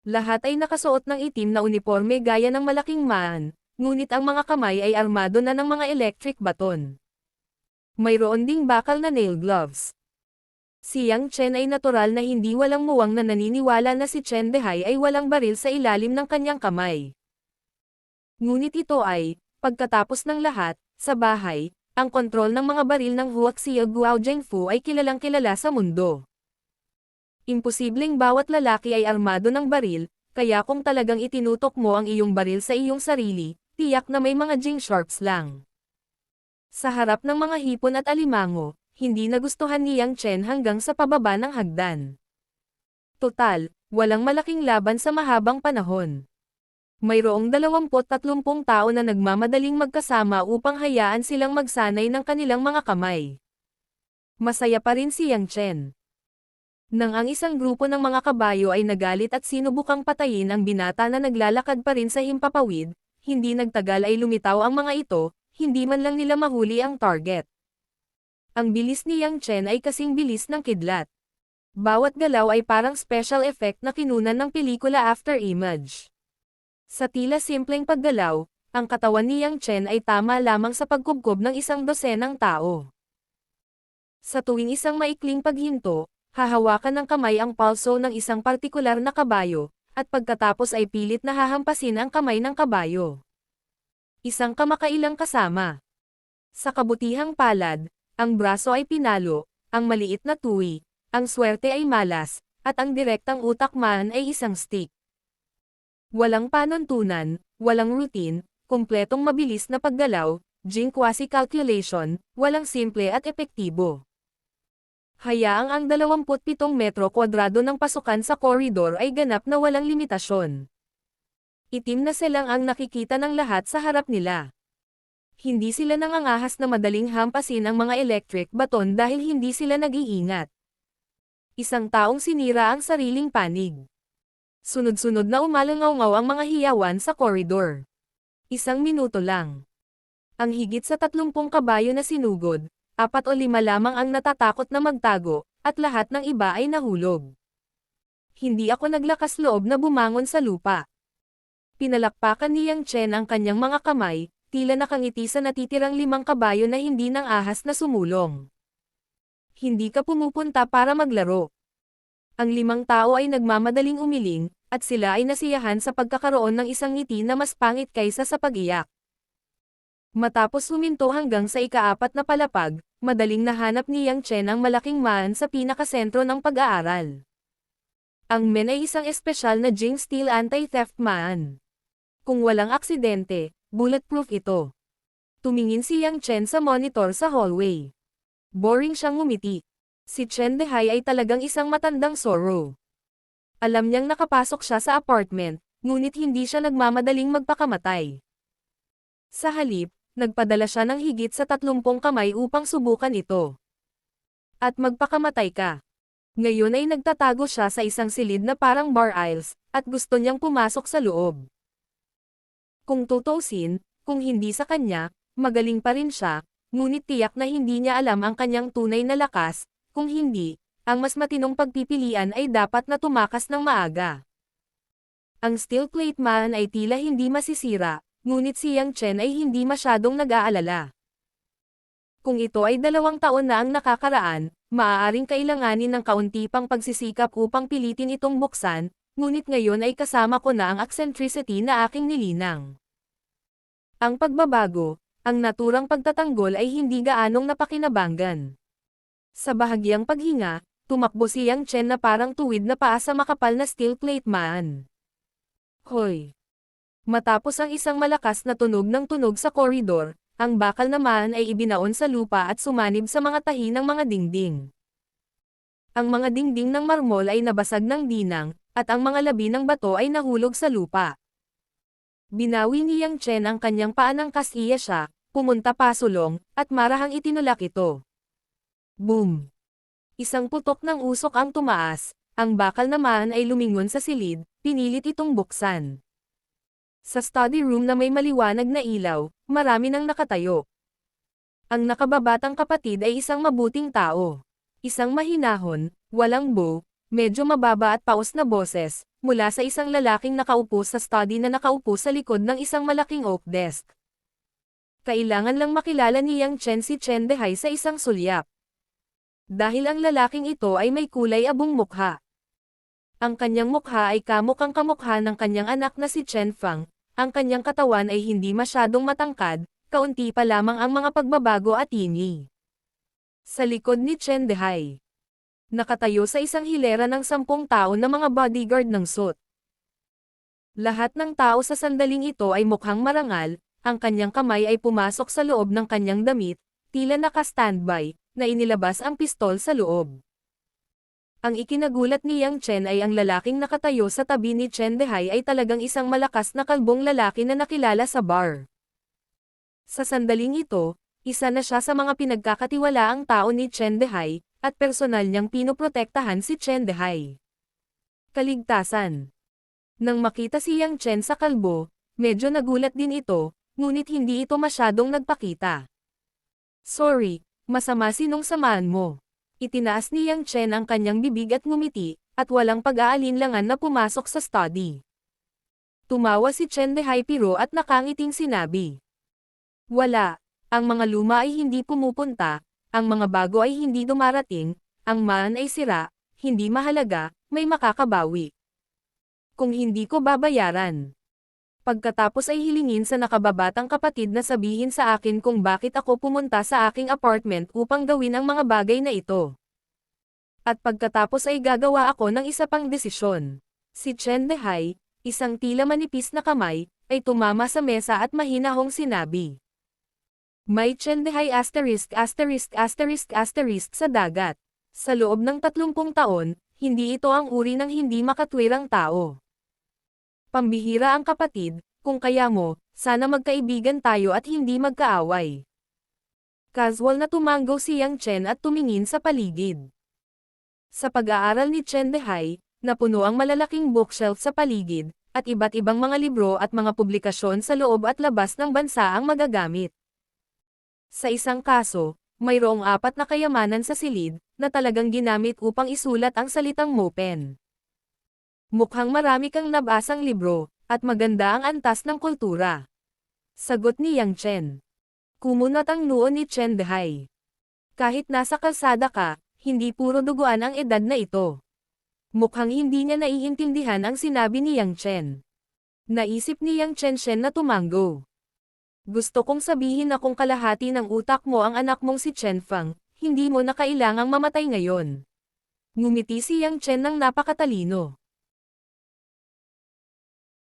Lahat ay nakasuot ng itim na uniforme gaya ng malaking maan, ngunit ang mga kamay ay armado na ng mga electric baton. Mayroon ding bakal na nail gloves. Si Yang Chen ay natural na hindi walang muwang na naniniwala na si Chen Dehay ay walang baril sa ilalim ng kanyang kamay. Ngunit ito ay, pagkatapos ng lahat, sa bahay, ang kontrol ng mga baril ng Huaxia Guao Zhengfu ay kilalang-kilala sa mundo. Imposibleng bawat lalaki ay armado ng baril, kaya kung talagang itinutok mo ang iyong baril sa iyong sarili, tiyak na may mga Jing Sharps lang. Sa harap ng mga hipon at alimango, hindi nagustuhan ni Yang Chen hanggang sa pababa ng hagdan. Total, walang malaking laban sa mahabang panahon. Mayroong 20-30 tao na nagmamadaling magkasama upang hayaan silang magsanay ng kanilang mga kamay. Masaya pa rin si Yang Chen. Nang ang isang grupo ng mga kabayo ay nagalit at sinubukang patayin ang binata na naglalakad pa rin sa himpapawid, hindi nagtagal ay lumitaw ang mga ito, hindi man lang nila mahuli ang target. Ang bilis ni Yang Chen ay kasing bilis ng kidlat. Bawat galaw ay parang special effect na kinunan ng pelikula after image. Sa tila simpleng paggalaw, ang katawan ni Yang Chen ay tama lamang sa pagkubkob ng isang dosenang tao. Sa tuwing isang maikling paghinto, hahawakan ng kamay ang palso ng isang partikular na kabayo, at pagkatapos ay pilit na hahampasin ang kamay ng kabayo. Isang kamakailang kasama. Sa kabutihang palad, ang braso ay pinalo, ang maliit na tuwi, ang swerte ay malas, at ang direktang utak man ay isang stick. Walang panuntunan, walang routine, kumpletong mabilis na paggalaw, jing quasi calculation, walang simple at epektibo. Hayaang ang 27 metro kwadrado ng pasukan sa koridor ay ganap na walang limitasyon. Itim na selang ang nakikita ng lahat sa harap nila. Hindi sila nangangahas na madaling hampasin ang mga electric baton dahil hindi sila nag-iingat. Isang taong sinira ang sariling panig. Sunod-sunod na umalangaw-ngaw ang mga hiyawan sa koridor. Isang minuto lang. Ang higit sa 30 kabayo na sinugod, 4 o 5 lamang ang natatakot na magtago, at lahat ng iba ay nahulog. Hindi ako naglakas loob na bumangon sa lupa. Pinalakpakan ni Yang Chen ang kanyang mga kamay, tila nakangiti sa natitirang 5 kabayo na hindi nang ahas na sumulong. Hindi ka pumupunta para maglaro. Ang 5 tao ay nagmamadaling umiling, at sila ay nasiyahan sa pagkakaroon ng isang ngiti na mas pangit kaysa sa pag-iyak. Matapos huminto hanggang sa ika-4 na palapag, madaling nahanap ni Yang Chen ang malaking maan sa pinakasentro ng pag-aaral. Ang men ay isang espesyal na Jing Steel anti-theft maan. Kung walang aksidente, bulletproof ito. Tumingin si Yang Chen sa monitor sa hallway. Boring siyang ngumiti. Si Chen Dehai ay talagang isang matandang sorrow. Alam niyang nakapasok siya sa apartment, ngunit hindi siya nagmamadaling magpakamatay. Sa halip, nagpadala siya ng higit sa 30 kamay upang subukan ito. At magpakamatay ka. Ngayon ay nagtatago siya sa isang silid na parang bar aisles, at gusto niyang pumasok sa loob. Kung tutuusin, kung hindi sa kanya, magaling pa rin siya, ngunit tiyak na hindi niya alam ang kanyang tunay na lakas, kung hindi, ang mas matinong pagpipilian ay dapat na tumakas ng maaga. Ang steel plate man ay tila hindi masisira, ngunit si Yang Chen ay hindi masyadong nag-aalala. Kung ito ay 2 taon na ang nakakaraan, maaaring kailanganin ng kaunti pang pagsisikap upang pilitin itong buksan, ngunit ngayon ay kasama ko na ang eccentricity na aking nilinang. Ang pagbabago, ang naturang pagtatanggol ay hindi gaanong napakinabangan. Sa bahagyang paghinga, tumakbo si Yang Chen na parang tuwid na paa sa makapal na steel plate man. Hoy! Matapos ang isang malakas na tunog ng tunog sa koridor, ang bakal naman ay ibinaon sa lupa at sumanib sa mga tahi ng mga dingding. Ang mga dingding ng marmol ay nabasag ng dinang, at ang mga labi ng bato ay nahulog sa lupa. Binawi ni Yang Chen ang kanyang paanang kasiya siya, pumunta pasulong, at marahang itinulak ito. Boom! Isang putok ng usok ang tumaas, ang bakal naman ay lumingon sa silid, pinilit itong buksan. Sa study room na may maliwanag na ilaw, marami nang nakatayo. Ang nakababatang kapatid ay isang mabuting tao. Isang mahinahon, walang bow, medyo mababa at paos na boses, mula sa isang lalaking nakaupo sa study na nakaupo sa likod ng isang malaking oak desk. Kailangan lang makilala ni Yang Chen si Chen Dehai sa isang sulyap. Dahil ang lalaking ito ay may kulay abong mukha. Ang kanyang mukha ay kamukhang kamukha ng kanyang anak na si Chen Fang. Ang kanyang katawan ay hindi masyadong matangkad, kaunti pa lamang ang mga pagbabago at yinyi. Sa likod ni Chen Dehai, nakatayo sa isang hilera ng 10 tao na mga bodyguard ng suit. Lahat ng tao sa sandaling ito ay mukhang marangal, ang kanyang kamay ay pumasok sa loob ng kanyang damit, tila naka-standby, na inilabas ang pistol sa loob. Ang ikinagulat ni Yang Chen ay ang lalaking nakatayo sa tabi ni Chen Dehai ay talagang isang malakas na kalbong lalaki na nakilala sa bar. Sa sandaling ito, isa na siya sa mga pinagkakatiwalaang tao ni Chen Dehai, at personal niyang pinoprotektahan si Chen Dehai. Kaligtasan. Nang makita si Yang Chen sa kalbo, medyo nagulat din ito, ngunit hindi ito masyadong nagpakita. Sorry, masama sinungsamaan mo. Itinaas ni Yang Chen ang kanyang bibig at ngumiti, at walang pag-aalinlangan na pumasok sa study. Tumawa si Chen Dehai pero at nakangiting sinabi. Wala, ang mga luma ay hindi pumupunta, ang mga bago ay hindi dumarating, ang maan ay sira, hindi mahalaga, may makakabawi. Kung hindi ko babayaran. Pagkatapos ay hilingin sa nakababatang kapatid na sabihin sa akin kung bakit ako pumunta sa aking apartment upang gawin ang mga bagay na ito. At pagkatapos ay gagawa ako ng isa pang desisyon. Si Chen Dehai, isang tila manipis na kamay, ay tumama sa mesa at mahinahong sinabi. May Chen Dehai **** sa dagat. Sa loob ng 30 taon, hindi ito ang uri ng hindi makatwirang tao. Pambihira ang kapatid, kung kaya mo, sana magkaibigan tayo at hindi magkaaway. Casual na tumanggo si Yang Chen at tumingin sa paligid. Sa pag-aaral ni Chen Dehai, napuno ang malalaking bookshelf sa paligid, at iba't ibang mga libro at mga publikasyon sa loob at labas ng bansa ang magagamit. Sa isang kaso, mayroong 4 na kayamanan sa silid, na talagang ginamit upang isulat ang salitang Mopen. Mukhang marami kang nabasang libro, at maganda ang antas ng kultura. Sagot ni Yang Chen. Kumunot ang noo ni Chen Dehai. Kahit nasa kalsada ka, hindi puro duguan ang edad na ito. Mukhang hindi niya naiintindihan ang sinabi ni Yang Chen. Naisip ni Yang Chen na tumanggo. Gusto kong sabihin na kung kalahati ng utak mo ang anak mong si Chen Fang, hindi mo na kailangang mamatay ngayon. Ngumiti si Yang Chen ng napakatalino.